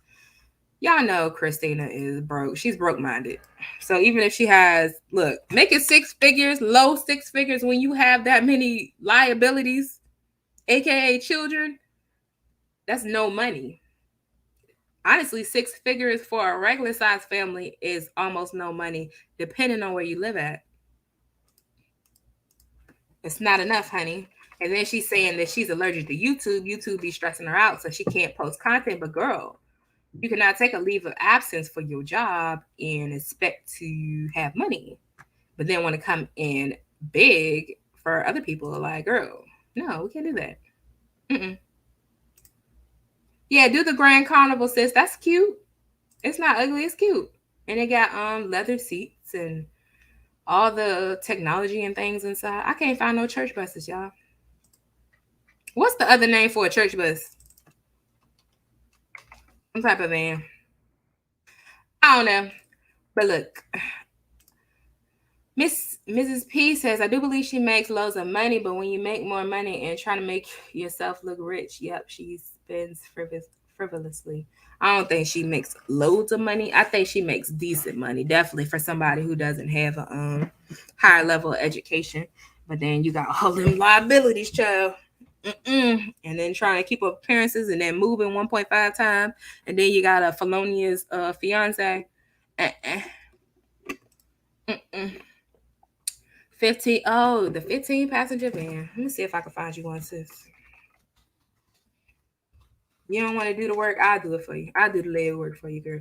Y'all know Christina is broke. She's broke-minded. So even if she has, look, make it 6 figures, low 6 figures when you have that many liabilities, aka children, that's no money. Honestly, 6 figures for a regular size family is almost no money, depending on where you live at. It's not enough, honey. And then she's saying that she's allergic to YouTube. YouTube be stressing her out, so she can't post content. But girl, you cannot take a leave of absence for your job and expect to have money, but then want to come in big for other people. Like, girl, no, we can't do that. Mm-mm. Yeah, do the Grand Carnival, sis. That's cute. It's not ugly. It's cute. And it got leather seats and all the technology and things inside. I can't find no church buses, y'all. What's the other name for a church bus? Some type of van. I don't know. But look, Mrs. P says, I do believe she makes loads of money, but when you make more money and try to make yourself look rich, yep, she spends frivolously. I don't think she makes loads of money. I think she makes decent money, definitely for somebody who doesn't have a higher level of education. But then you got all them liabilities, child. And then trying to keep up appearances and then moving 1.5 times. And then you got a felonious fiance. 15. Oh, the 15 passenger van. Let me see if I can find you one, sis. You don't want to do the work? I'll do it for you. I'll do the leg work for you, girl.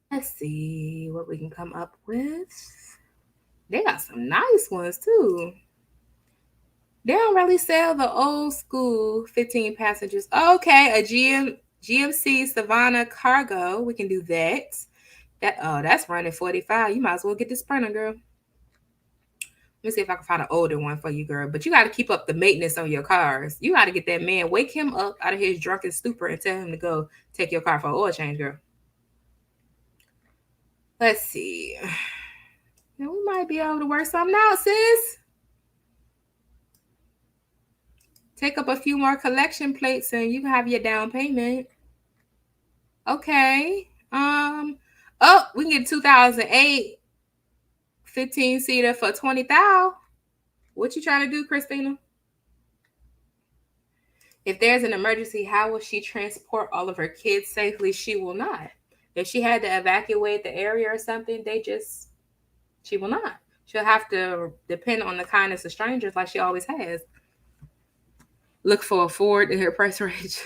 Let's see what we can come up with. They got some nice ones too. They don't really sell the old school 15 passengers. Okay, a GMC Savannah Cargo. We can do that. That's running 45. You might as well get the Sprinter, girl. Let me see if I can find an older one for you, girl. But you got to keep up the maintenance on your cars. You got to get that man, wake him up out of his drunken stupor and tell him to go take your car for an oil change, girl. Let's see. Now we might be able to work something out, sis. Take up a few more collection plates and you can have your down payment. Okay. Oh, we can get 2008 15-seater for 20,000. What you trying to do, Christina? If there's an emergency, how will she transport all of her kids safely? She will not. If she had to evacuate the area or something, she will not. She'll have to depend on the kindness of strangers like she always has. Look for a Ford in her price range.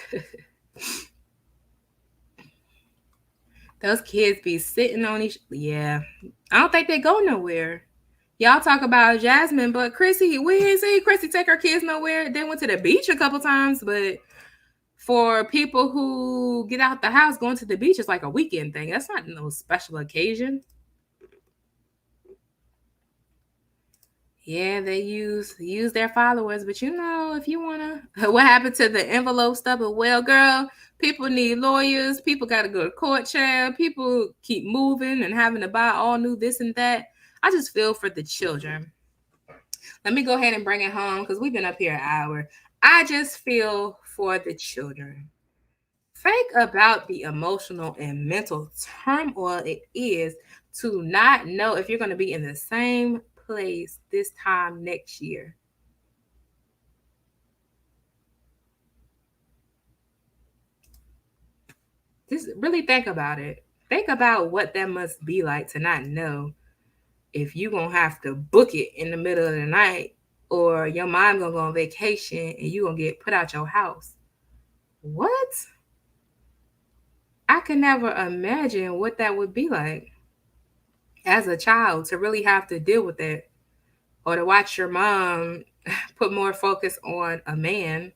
Those kids be sitting on each. Yeah. I don't think they go nowhere. Y'all talk about Jasmine, but Chrissy, we didn't see Chrissy take her kids nowhere. They went to the beach a couple times, but for people who get out the house, going to the beach is like a weekend thing. That's not no special occasion. Yeah, they use their followers, but you know, if you wanna, what happened to the envelope stuff? But well, girl, people need lawyers. People got to go to court, child. People keep moving and having to buy all new this and that. I just feel for the children. Let me go ahead and bring it home because we've been up here an hour. I just feel for the children. Think about the emotional and mental turmoil it is to not know if you're going to be in the same place this time next year. Just really think about it. Think about what that must be like to not know if you're going to have to book it in the middle of the night or your mom going to go on vacation and you're going to get put out your house. What? I could never imagine what that would be like as a child to really have to deal with that or to watch your mom put more focus on a man,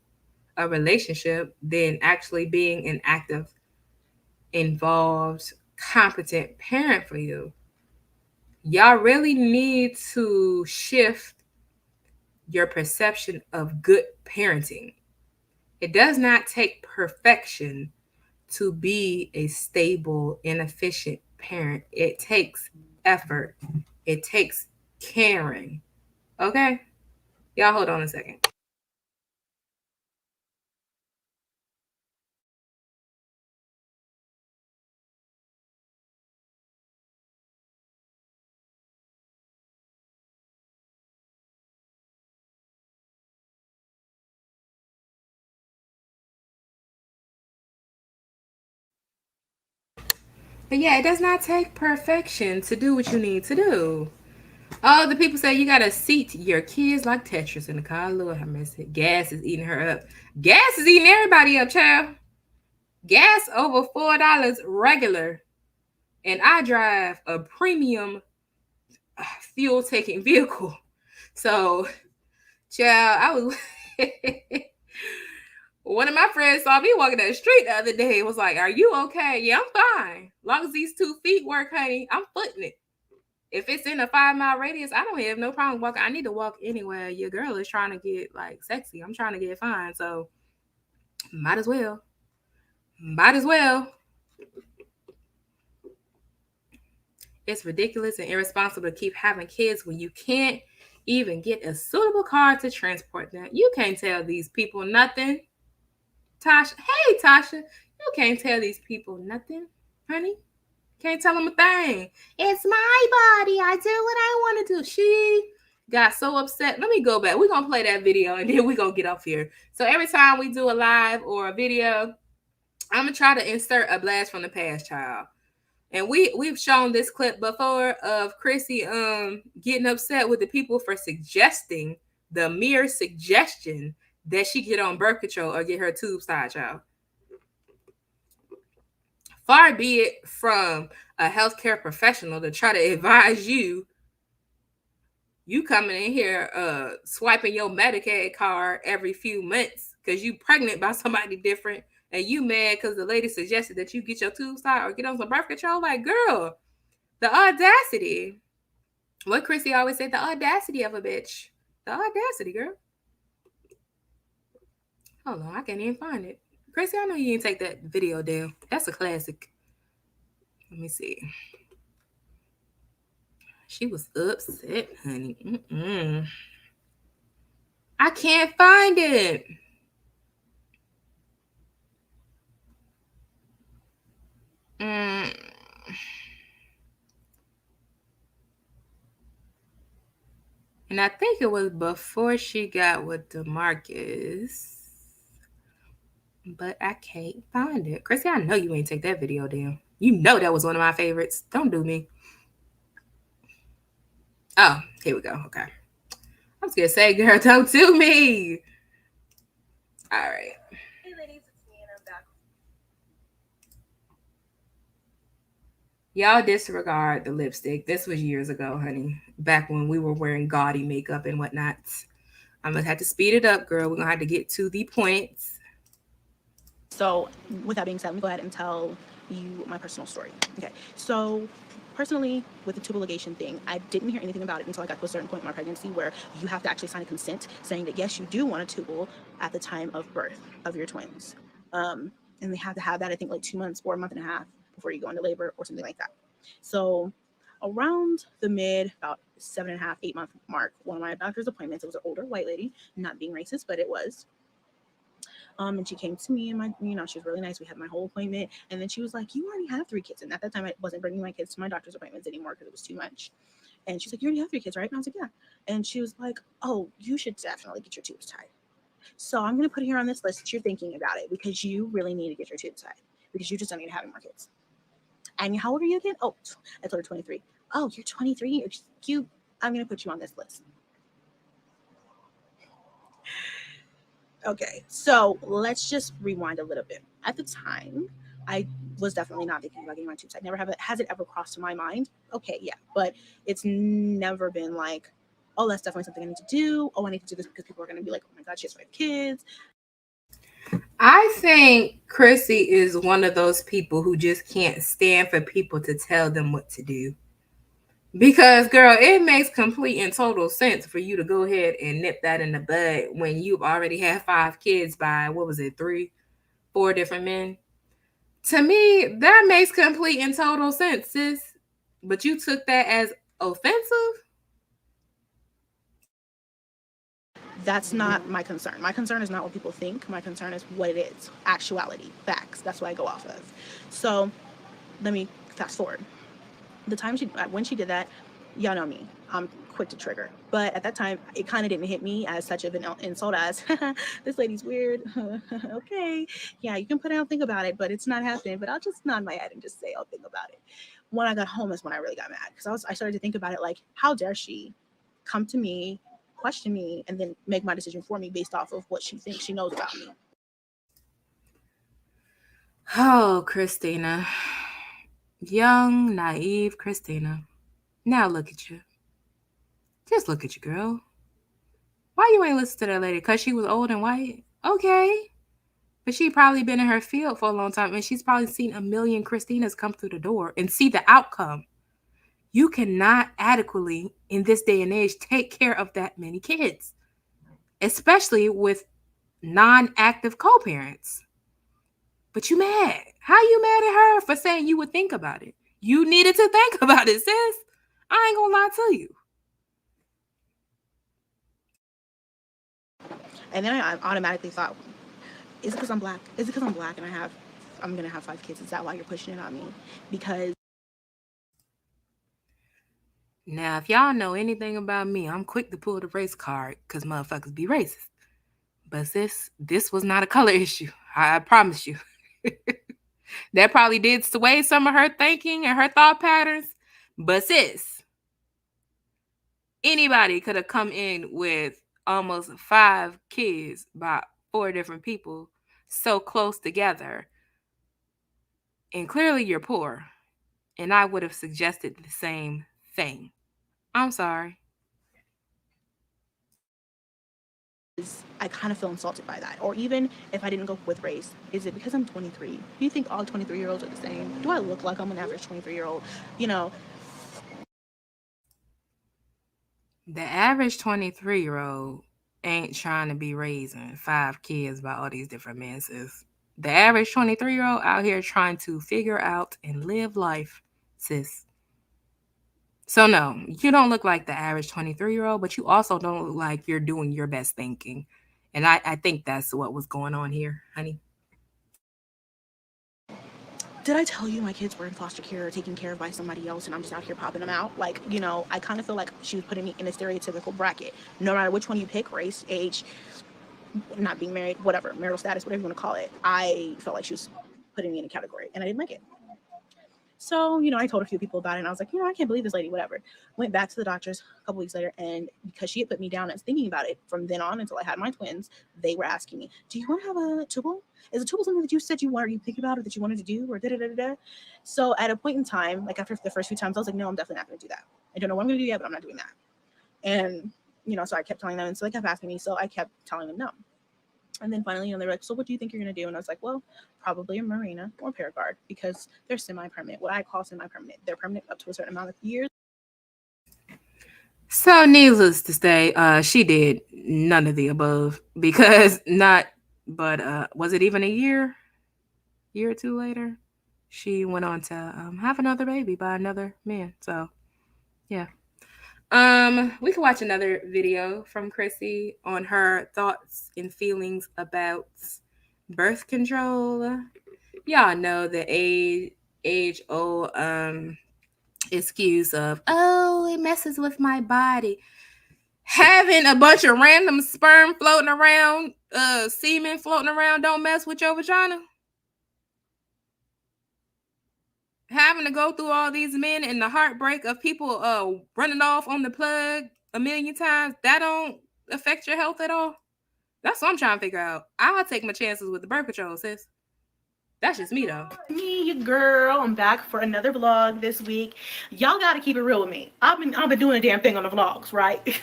a relationship, than actually being an active, involved, competent parent for you. Y'all really need to shift your perception of good parenting. It does not take perfection to be a stable and efficient parent. It takes effort. It takes caring. Okay? Y'all hold on a second. But yeah, it does not take perfection to do what you need to do. Oh, the people say you gotta seat your kids like Tetris in the car. Lord have mercy. Gas is eating her up. Gas is eating everybody up, child. Gas over $4 regular. And I drive a premium fuel taking vehicle. So, child, I was one of my friends saw me walking down the street the other day and was like, "Are you okay?" Yeah, I'm fine. As long as these 2 feet work, honey, I'm footing it. If it's in a 5-mile radius, I don't have no problem walking. I need to walk anywhere. Your girl is trying to get like sexy. I'm trying to get fine. So might as well. Might as well. It's ridiculous and irresponsible to keep having kids when you can't even get a suitable car to transport them. You can't tell these people nothing. Tasha, hey Tasha, you can't tell these people nothing, honey. Can't tell them a thing. It's my body. I do what I want to do. She got so upset. Let me go back. We're going to play that video and then we're going to get off here. So every time we do a live or a video, I'm going to try to insert a blast from the past, child. And we've shown this clip before of Chrissy getting upset with the people for suggesting the mere suggestion that she get on birth control or get her tubes tied, child. Far be it from a healthcare professional to try to advise you coming in here swiping your Medicaid card every few months because you pregnant by somebody different and you mad because the lady suggested that you get your tubes tied or get on some birth control. Like, girl, the audacity. What Chrissy always said, the audacity of a bitch. The audacity, girl. Hold on, I can't even find it. Chrissy, I know you didn't take that video down. That's a classic. Let me see. She was upset, honey. I can't find it. And I think it was before she got with DeMarcus. But I can't find it. Chrissy, I know you ain't take that video down. You know that was one of my favorites. Don't do me. Oh, here we go. Okay. I was going to say, girl, don't do me. All right. Hey, ladies, it's me, and I'm back. Y'all disregard the lipstick. This was years ago, honey. Back when we were wearing gaudy makeup and whatnot. I'm going to have to speed it up, girl. We're going to have to get to the points. So with that being said, let me go ahead and tell you my personal story. Okay, so personally, with the tubal ligation thing, I didn't hear anything about it until I got to a certain point in my pregnancy where you have to actually sign a consent saying that yes, you do want a tubal at the time of birth of your twins. And they have to have that, I think, like 2 months or a month and a half before you go into labor or something like that. So around the about 7.5, 8 month mark, one of my doctor's appointments, it was an older white lady, not being racist, but it was. And she came to me and she was really nice. We had my whole appointment. And then she was like, you already have 3 kids. And at that time, I wasn't bringing my kids to my doctor's appointments anymore because it was too much. And she's like, you already have 3 kids, right? And I was like, yeah. And she was like, oh, you should definitely get your tubes tied. So I'm going to put it here on this list that you're thinking about it because you really need to get your tubes tied because you just don't need to have any more kids. And how old are you again? Oh, I told her 23. Oh, you're 23. You're cute. I'm going to put you on this list. Okay, so let's just rewind a little bit. At the time, I was definitely not thinking about getting my tubes. Has it ever crossed to my mind? Okay, yeah, but it's never been like, oh, that's definitely something I need to do. Oh, I need to do this because people are going to be like, oh my God, she has 5 kids. I think Chrissy is one of those people who just can't stand for people to tell them what to do. Because, girl, it makes complete and total sense for you to go ahead and nip that in the bud when you've already had 5 kids by, 3, 4 different men. To me, that makes complete and total sense, sis. But you took that as offensive? That's not my concern. My concern is not what people think. My concern is what it is. Actuality, facts. That's what I go off of. So let me fast forward. The time when she did that, y'all know me. I'm quick to trigger. But at that time, it kind of didn't hit me as such of an insult as, this lady's weird. Okay. Yeah, you can put it out, think about it, but it's not happening. But I'll just nod my head and just say, I'll think about it. When I got home is when I really got mad. Because I started to think about it like, how dare she come to me, question me, and then make my decision for me based off of what she thinks she knows about me. Oh, Christina. Young, naive Christina. Now look at you. Just look at you, girl. Why you ain't listen to that lady? Because she was old and white? Okay. But she probably been in her field for a long time, and she's probably seen a million Christinas come through the door and see the outcome. You cannot adequately, in this day and age, take care of that many kids, especially with non-active co-parents. But you mad. How you mad at her for saying you would think about it? You needed to think about it, sis. I ain't gonna lie to you. And then I automatically thought, is it because I'm black? Is it because I'm black and I'm gonna have 5 kids? Is that why you're pushing it on me? Because now, if y'all know anything about me, I'm quick to pull the race card because motherfuckers be racist. But sis, this was not a color issue. I promise you. That probably did sway some of her thinking and her thought patterns. But sis, anybody could have come in with almost 5 kids by 4 different people so close together. And clearly you're poor. And I would have suggested the same thing. I'm sorry. I kind of feel insulted by that. Or even if I didn't go with race, is it because I'm 23? Do you think all 23-year-olds are the same? Do I look like I'm an average 23-year-old? The average 23-year-old ain't trying to be raising 5 kids by all these different men, sis. The average 23-year-old out here trying to figure out and live life, sis. So no, you don't look like the average 23-year-old, but you also don't look like you're doing your best thinking. And I think that's what was going on here, honey. did I tell you my kids were in foster care or taken care of by somebody else and I'm just out here popping them out? Like, you know, I kind of feel like she was putting me in a stereotypical bracket. No matter which one you pick, race, age, not being married, whatever, marital status, whatever you want to call it, I felt like she was putting me in a category and I didn't like it. So, you know, I told a few people about it and I was like, you know, I can't believe this lady, whatever. Went back to the doctors a couple weeks later, and because she had put me down as thinking about it from then on until I had my twins, they were asking me, do you want to have a tubal? Is a tubal something that you said you think about or that you wanted to do or da da da da? So at a point in time, like after the first few times, I was like, no, I'm definitely not going to do that. I don't know what I'm going to do yet, but I'm not doing that. And, you know, so I kept telling them, and so they kept asking me, so I kept telling them no. And then finally, you know, they were like, so what do you think you're going to do? And I was like, well, probably a Marina or Paragard because they're semi-permanent. What I call semi-permanent. They're permanent up to a certain amount of years. So needless to say, she did none of the above because was it even a year or two later? She went on to have another baby by another man. So yeah. We can watch another video from Chrissy on her thoughts and feelings about birth control. Y'all know the age old excuse of, oh, it messes with my body. Having a bunch of random sperm floating around, semen floating around don't mess with your vagina. Having to go through all these men and the heartbreak of people running off on the plug a million times, that don't affect your health at all. That's what I'm trying to figure out. I'll take my chances with the birth control, sis. That's just me though. Me, your girl. I'm back for another vlog this week. Y'all gotta keep it real with me. I've been doing a damn thing on the vlogs, right?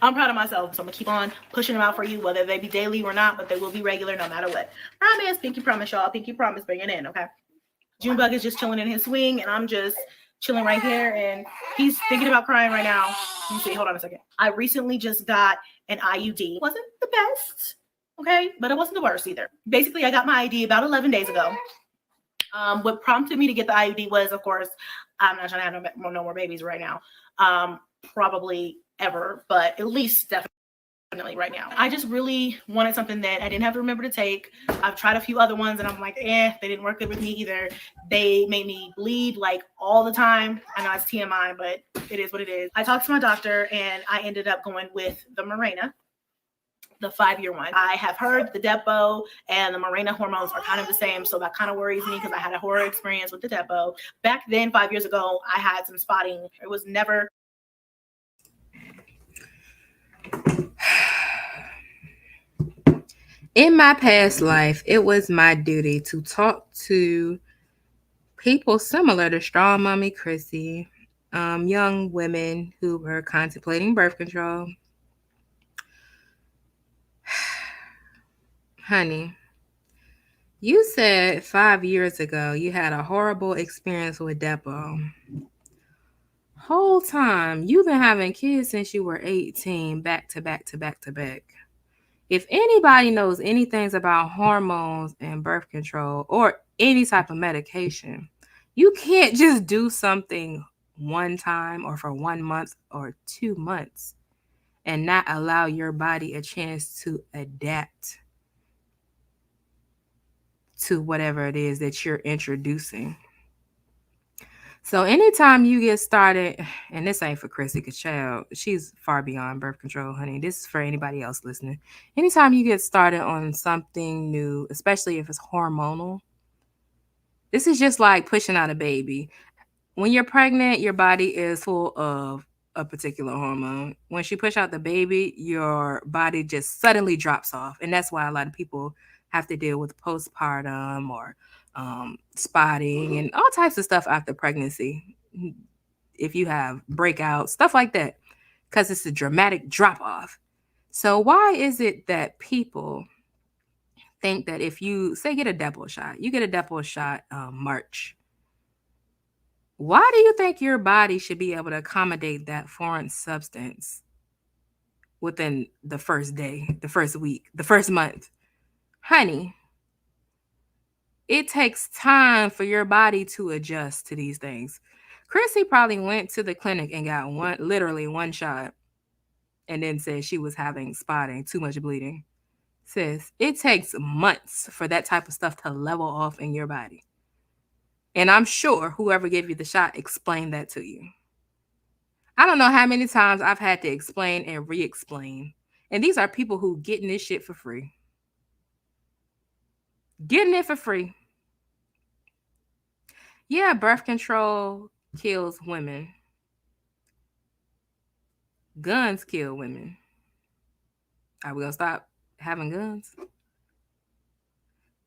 I'm proud of myself, so I'm gonna keep on pushing them out for you, whether they be daily or not, but they will be regular no matter what. Promise, pinky promise, y'all. Pinky promise, bring it in, okay? Junebug is just chilling in his swing, and I'm just chilling right here, and he's thinking about crying right now. Let me see, hold on a second. I recently just got an IUD. It wasn't the best, okay, but it wasn't the worst either. Basically, I got my ID about 11 days ago. What prompted me to get the IUD was, of course, I'm not trying to have no more babies right now. Probably ever, but at least definitely right now. I just really wanted something that I didn't have to remember to take. I've tried a few other ones and I'm like, they didn't work good with me either. They made me bleed like all the time. I know it's TMI, but it is what it is. I talked to my doctor and I ended up going with the Mirena, the 5-year one. I have heard the Depo and the Mirena hormones are kind of the same, so that kind of worries me because I had a horror experience with the Depo. Back then, 5 years ago, I had some spotting. It was never... In my past life, it was my duty to talk to people similar to Strong Mommy Chrissy, young women who were contemplating birth control. Honey, you said 5 years ago you had a horrible experience with Depo. Whole time, you've been having kids since you were 18, back to back to back to back. If anybody knows anything about hormones and birth control or any type of medication, you can't just do something one time or for 1 month or 2 months and not allow your body a chance to adapt to whatever it is that you're introducing. So anytime you get started, and this ain't for Chrissy, because child, she's far beyond birth control, honey. This is for anybody else listening. Anytime you get started on something new, especially if it's hormonal, this is just like pushing out a baby. When you're pregnant, your body is full of a particular hormone. Once you push out the baby, your body just suddenly drops off. And that's why a lot of people have to deal with postpartum or spotting and all types of stuff after pregnancy. If you have breakouts, stuff like that, because it's a dramatic drop off. So why is it that people think that if you say get a Depo shot, you get a Depo shot March? Why do you think your body should be able to accommodate that foreign substance within the first day, the first week, the first month? Honey, it takes time for your body to adjust to these things. Chrissy probably went to the clinic and got literally one shot and then said she was having spotting, too much bleeding. Sis, it takes months for that type of stuff to level off in your body. And I'm sure whoever gave you the shot explained that to you. I don't know how many times I've had to explain and re-explain. And these are people who getting this shit for free. Getting it for free. Yeah, birth control kills women. Guns kill women. Are we gonna stop having guns?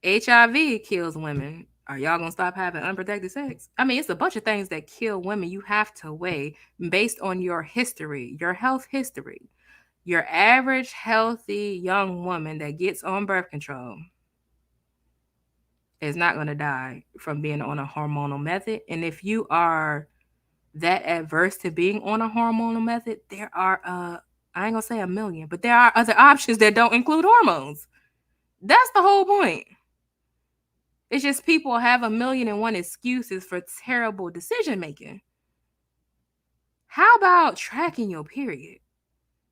HIV kills women. Are y'all gonna stop having unprotected sex? I mean, it's a bunch of things that kill women. You have to weigh based on your history, your health history. Your average healthy young woman that gets on birth control is not gonna die from being on a hormonal method. And if you are that adverse to being on a hormonal method, there are I ain't gonna say a million, but there are other options that don't include hormones. That's the whole point. It's just people have a million and one excuses for terrible decision making. How about tracking your period?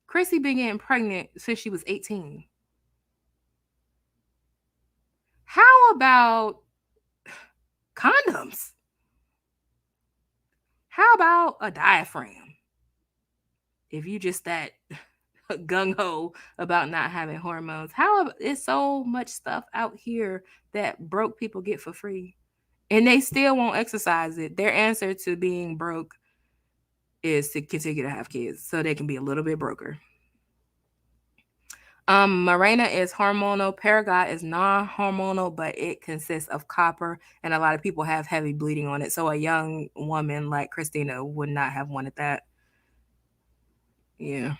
Chrissy been getting pregnant since she was 18. How about condoms? How about a diaphragm? If you just that gung-ho about not having hormones. How is so much stuff out here that broke people get for free and they still won't exercise it? Their answer to being broke is to continue to have kids so they can be a little bit broker. Mirena is hormonal. Paragot is non-hormonal, but it consists of copper, and a lot of people have heavy bleeding on it. So a young woman like Christina would not have wanted that. Yeah.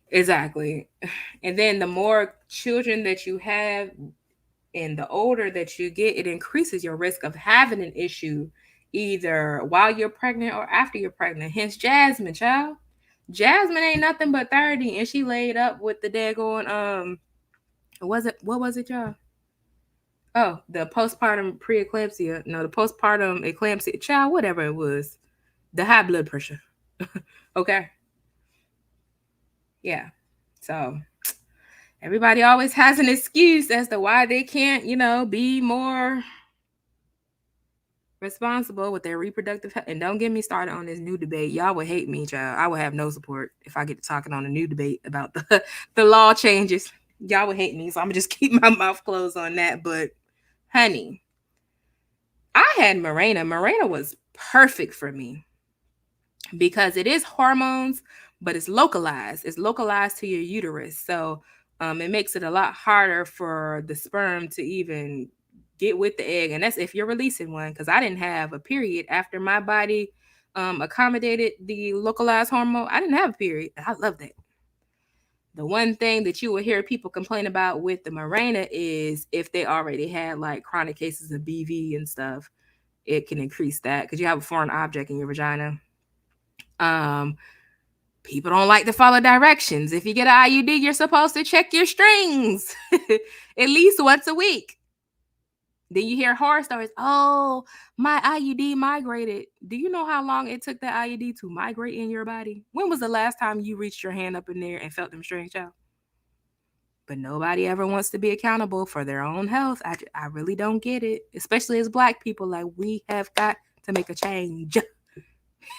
Exactly. And then the more children that you have and the older that you get, it increases your risk of having an issue either while you're pregnant or after you're pregnant. Hence Jasmine, child. Jasmine ain't nothing but 30 and she laid up with the daggone what was it, y'all? Oh, the postpartum preeclampsia. No, the postpartum eclampsia. Child, whatever it was. The high blood pressure. Okay. Yeah. So everybody always has an excuse as to why they can't, be more responsible with their reproductive health. And don't get me started on this new debate. Y'all would hate me, child. I would have no support if I get to talking on a new debate about the law changes. Y'all would hate me, so I'm gonna just keep my mouth closed on that. But honey, I had Mirena. Mirena was perfect for me because it is hormones, but it's localized. It's localized to your uterus. So it makes it a lot harder for the sperm to even get with the egg. And that's if you're releasing one, because I didn't have a period after my body accommodated the localized hormone. I didn't have a period. I love that. The one thing that you will hear people complain about with the Mirena is if they already had like chronic cases of BV and stuff, it can increase that because you have a foreign object in your vagina. People don't like to follow directions. If you get an IUD, you're supposed to check your strings at least once a week. Then you hear horror stories. Oh, my IUD migrated. Do you know how long it took that IUD to migrate in your body? When was the last time you reached your hand up in there and felt them strings out? But nobody ever wants to be accountable for their own health. I really don't get it, especially as Black people. Like, we have got to make a change.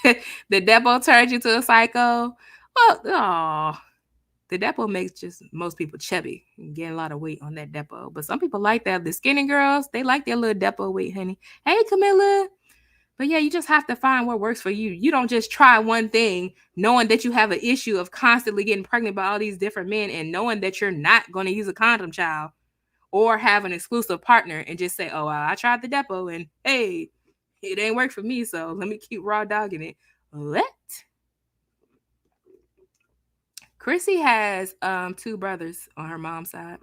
The depot turns you to a psycho. Well, the depot makes just most people chubby and gain a lot of weight on that depot. But some people like that. The skinny girls, they like their little depot weight, honey. Hey, Camilla. But yeah, you just have to find what works for you. You don't just try one thing knowing that you have an issue of constantly getting pregnant by all these different men and knowing that you're not going to use a condom, child, or have an exclusive partner and just say, oh, I tried the depot and hey, it ain't work for me, so let me keep raw dogging it. What? Chrissy has 2 brothers on her mom's side.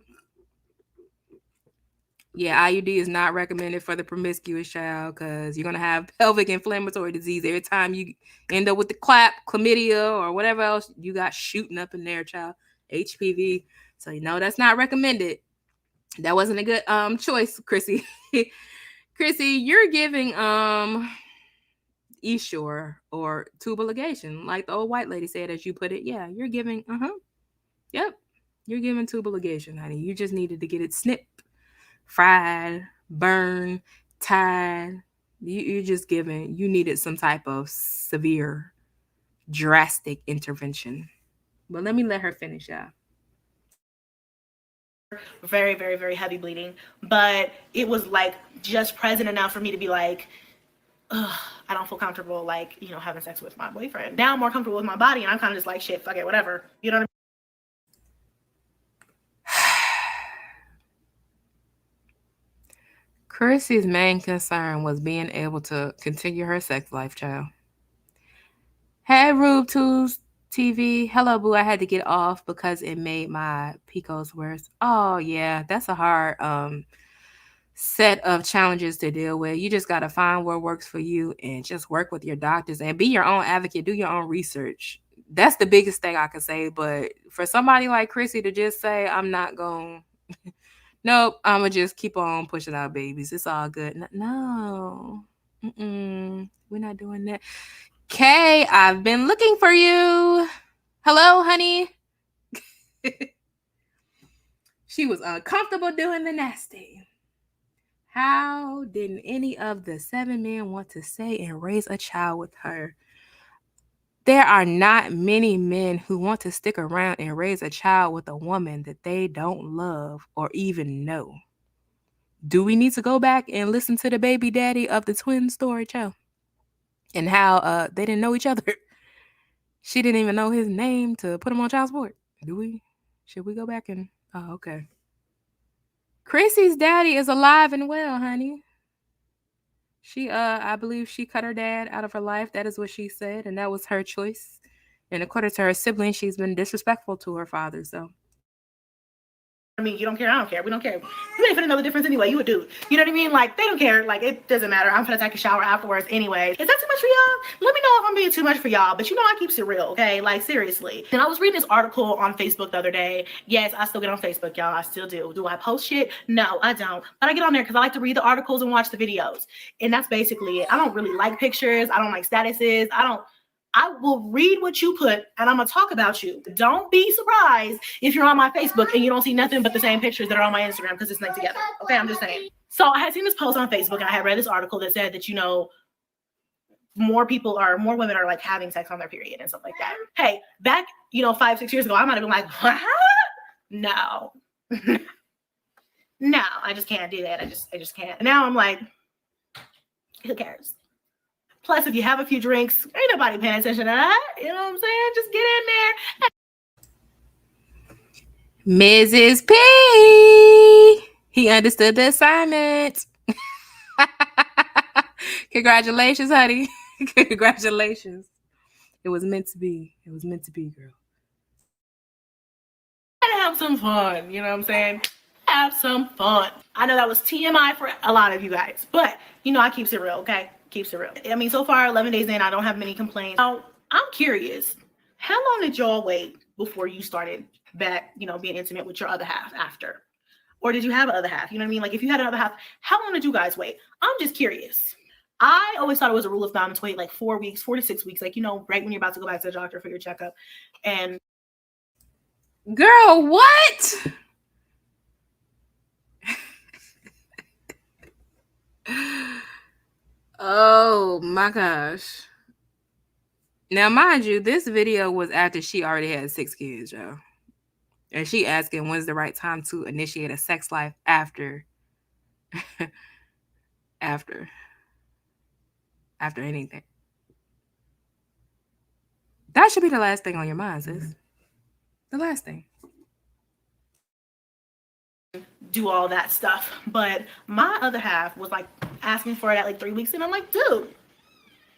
Yeah, IUD is not recommended for the promiscuous child because you're going to have pelvic inflammatory disease every time you end up with the chlamydia or whatever else you got shooting up in there, child. HPV. So, that's not recommended. That wasn't a good choice, Chrissy. Chrissy, you're giving Eshore or tubal ligation, like the old white lady said, as you put it. Yeah, you're giving, yep, you're giving tubal ligation, honey. You just needed to get it snipped, fried, burn, tired. You're just giving, you needed some type of severe, drastic intervention. But let me let her finish out. Very, very, very heavy bleeding, but it was like just present enough for me to be like, ugh, I don't feel comfortable, like, you know, having sex with my boyfriend. Now I'm more comfortable with my body, and I'm kind of just like, shit, fuck it, whatever. You know what I mean? Chrissy's main concern was being able to continue her sex life, child. Hey, Rube Tools TV. Hello, boo. I had to get off because it made my PCOS worse. Oh, yeah. That's a hard set of challenges to deal with. You just got to find what works for you and just work with your doctors and be your own advocate. Do your own research. That's the biggest thing I could say. But for somebody like Chrissy to just say, I'm not going, nope, I'm going to just keep on pushing out babies. It's all good. No. We're not doing that. Kay, I've been looking for you. Hello, honey. She was uncomfortable doing the nasty. How didn't any of the 7 men want to stay and raise a child with her? There are not many men who want to stick around and raise a child with a woman that they don't love or even know. Do we need to go back and listen to the baby daddy of the twin story, child? And how they didn't know each other? She didn't even know his name to put him on child support. Do we? Should we go back and... Oh, okay. Chrissy's daddy is alive and well, honey. She, I believe she cut her dad out of her life. That is what she said, and that was her choice. And according to her siblings, she's been disrespectful to her father, so... I mean, you don't care, I don't care, we don't care. You ain't finna know the difference anyway, you a dude. You know what I mean? Like, they don't care, like, it doesn't matter. I'm finna take a shower afterwards anyway. Is that too much for y'all? Let me know if I'm being too much for y'all, but you know I keep it real, okay? Like, seriously. Then I was reading this article on Facebook the other day. Yes, I still get on Facebook, y'all, I still do. Do I post shit? No, I don't. But I get on there because I like to read the articles and watch the videos. And that's basically it. I don't really like pictures, I don't like statuses, I will read what you put and I'm gonna talk about you. Don't be surprised if you're on my Facebook and you don't see nothing but the same pictures that are on my Instagram because it's linked together. Okay, I'm just saying. So I had seen this post on Facebook and I had read this article that said that, you know, more women are like having sex on their period and stuff like that. Hey, back, you know, 5-6 years ago, I might have been like, what? No. No, I just can't do that. I just can't. Now I'm like, who cares? Plus, if you have a few drinks, ain't nobody paying attention to that. You know what I'm saying? Just get in there. Mrs. P. He understood the assignment. Congratulations, honey. Congratulations. It was meant to be. It was meant to be, girl. And have some fun. You know what I'm saying? Have some fun. I know that was TMI for a lot of you guys, but you know I keeps it real, okay? Keeps it real. I mean, so far 11 days in, I don't have many complaints. Now, I'm curious, how long did y'all wait before you started back, you know, being intimate with your other half after? Or did you have an other half? You know what I mean? Like, if you had another half, how long did you guys wait? I'm just curious. I always thought it was a rule of thumb to wait like 4 weeks, 4 to 6 weeks, like, you know, right when you're about to go back to the doctor for your checkup. And girl, what? Oh my gosh. Now, mind you, this video was after she already had 6 kids, y'all. And she asking when's the right time to initiate a sex life after after anything. That should be the last thing on your mind, sis. The last thing. Do all that stuff. But my other half was like asking for it at like 3 weeks, and I'm like, dude,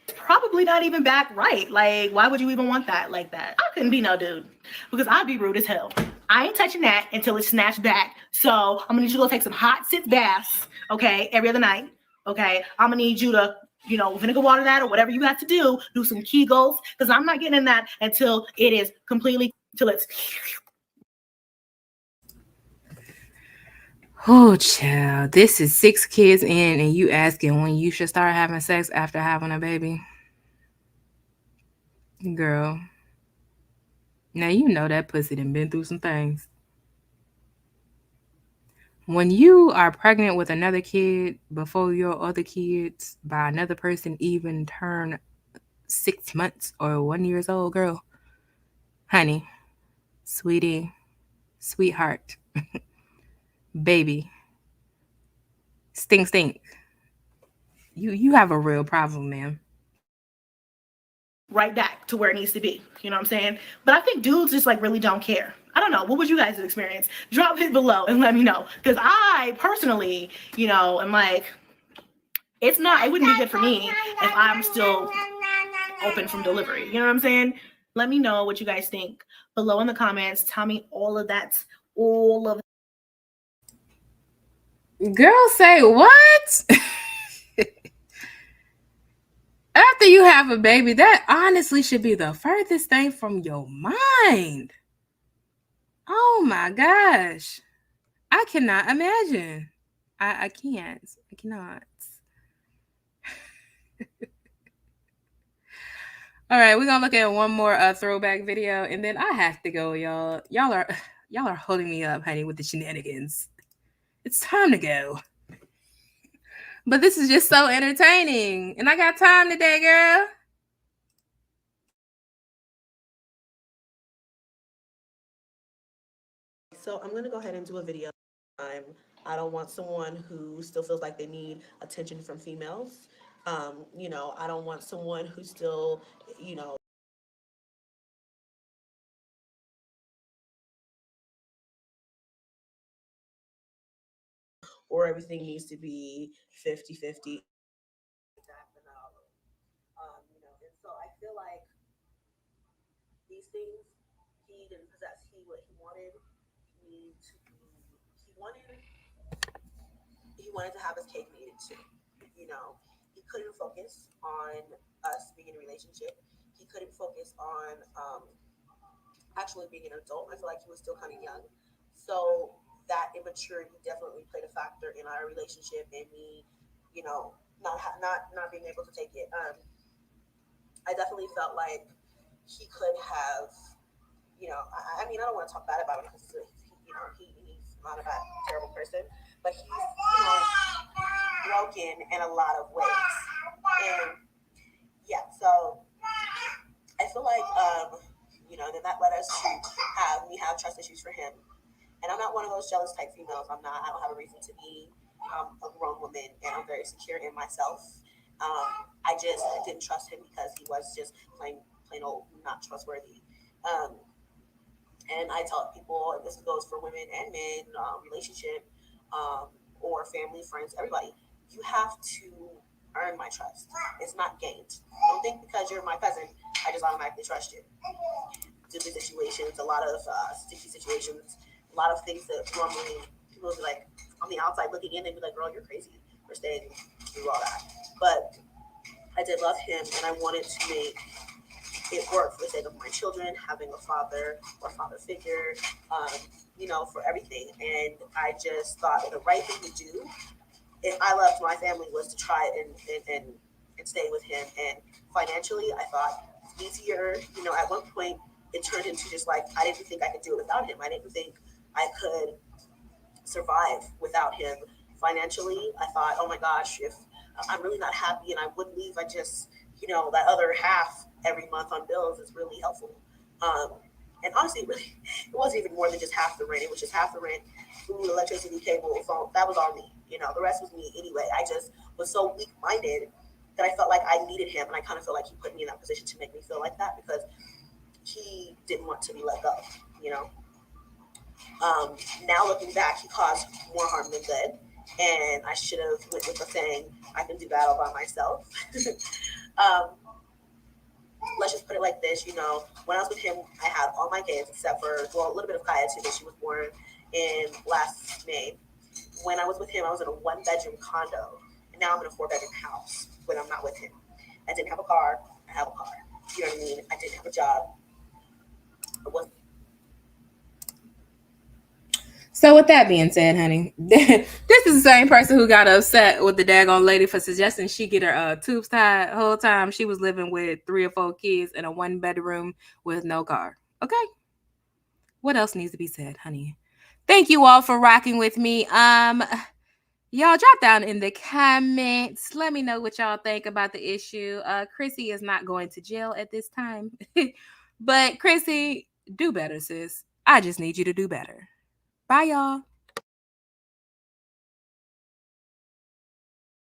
it's probably not even back right. Like, why would you even want that like that? I couldn't be no dude because I'd be rude as hell. I ain't touching that until it's snatched back. So I'm gonna need you to go take some hot sit baths, okay, every other night. Okay, I'm gonna need you to, you know, vinegar water that or whatever you have to do some Kegels, because I'm not getting in that until it is completely, till it's. Oh, child, this is 6 kids in, and you asking when you should start having sex after having a baby. Girl. Now, you know that pussy done been through some things. When you are pregnant with another kid before your other kids by another person even turn 6 months or 1 years old, girl, honey, sweetie, sweetheart, baby, stink. You have a real problem, ma'am. Right back to where it needs to be. You know what I'm saying? But I think dudes just like really don't care. I don't know. What was you guys' experience? Drop it below and let me know. Because I personally, am like, it wouldn't be good for me if I'm still open from delivery. You know what I'm saying? Let me know what you guys think below in the comments. Tell me all of that. Girl, say what? After you have a baby, that honestly should be the furthest thing from your mind. Oh my gosh. I cannot imagine. I can't. I cannot. All right, we're gonna look at one more throwback video, and then I have to go, y'all. Y'all are holding me up, honey, with the shenanigans. It's time to go. But this is just so entertaining, and I got time today, girl. So I'm going to go ahead and do a video. I don't want someone who still feels like they need attention from females. I don't want someone who still, or everything needs to be 50-50. And so I feel like these things he didn't possess. What he wanted me to be, he wanted to have his cake and eat it too. He couldn't focus on us being in a relationship. He couldn't focus on actually being an adult. I feel like he was still kind of young. So that immaturity definitely played a factor in our relationship and me, not being able to take it. I definitely felt like he could have, I mean, I don't want to talk bad about him because he's not a bad, terrible person, but he's, broken in a lot of ways. And yeah, so I feel like, then that led us to have trust issues for him. And I'm not one of those jealous type females. I don't have a reason to be a grown woman, and I'm very secure in myself. I just didn't trust him because he was just plain old not trustworthy. And I tell people, and this goes for women and men, relationship, or family, friends, everybody, you have to earn my trust. It's not gained. Don't think because you're my cousin, I just automatically trust you. Different situations, a lot of sticky situations, a lot of things that normally people will be like on the outside looking in, they'd be like, girl, you're crazy for staying through all that. But I did love him, and I wanted to make it work for the sake of my children, having a father or father figure, for everything. And I just thought the right thing to do, if I loved my family, was to try and stay with him. And financially, I thought it's easier. At one point, it turned into just like, I didn't think I could do it without him. I didn't think I could survive without him. Financially, I thought, oh my gosh, if I'm really not happy and I would leave, I just, that other half every month on bills is really helpful. And honestly, really, it wasn't even more than just half the rent. It was just half the rent, food, electricity, cable, phone. That was all me. The rest was me anyway. I just was so weak-minded that I felt like I needed him, and I kind of feel like he put me in that position to make me feel like that because he didn't want to be let go. Now looking back, he caused more harm than good, and I should have went with the saying, I can do battle by myself. Let's just put it like this, when I was with him, I had all my kids except for, a little bit of Kaya too, but she was born in last May. When I was with him, I was in a 1-bedroom condo, and now I'm in a 4-bedroom house when I'm not with him. I didn't have a car. I have a car. You know what I mean? I didn't have a job. So with that being said, honey, this is the same person who got upset with the daggone lady for suggesting she get her tubes tied the whole time she was living with 3 or 4 kids in a 1-bedroom with no car. Okay? What else needs to be said, honey? thank you all for rocking with me. Y'all drop down in the comments. Let me know what y'all think about the issue. Chrissy is not going to jail at this time. But Chrissy, do better, sis. I just need you to do better. Bye, y'all.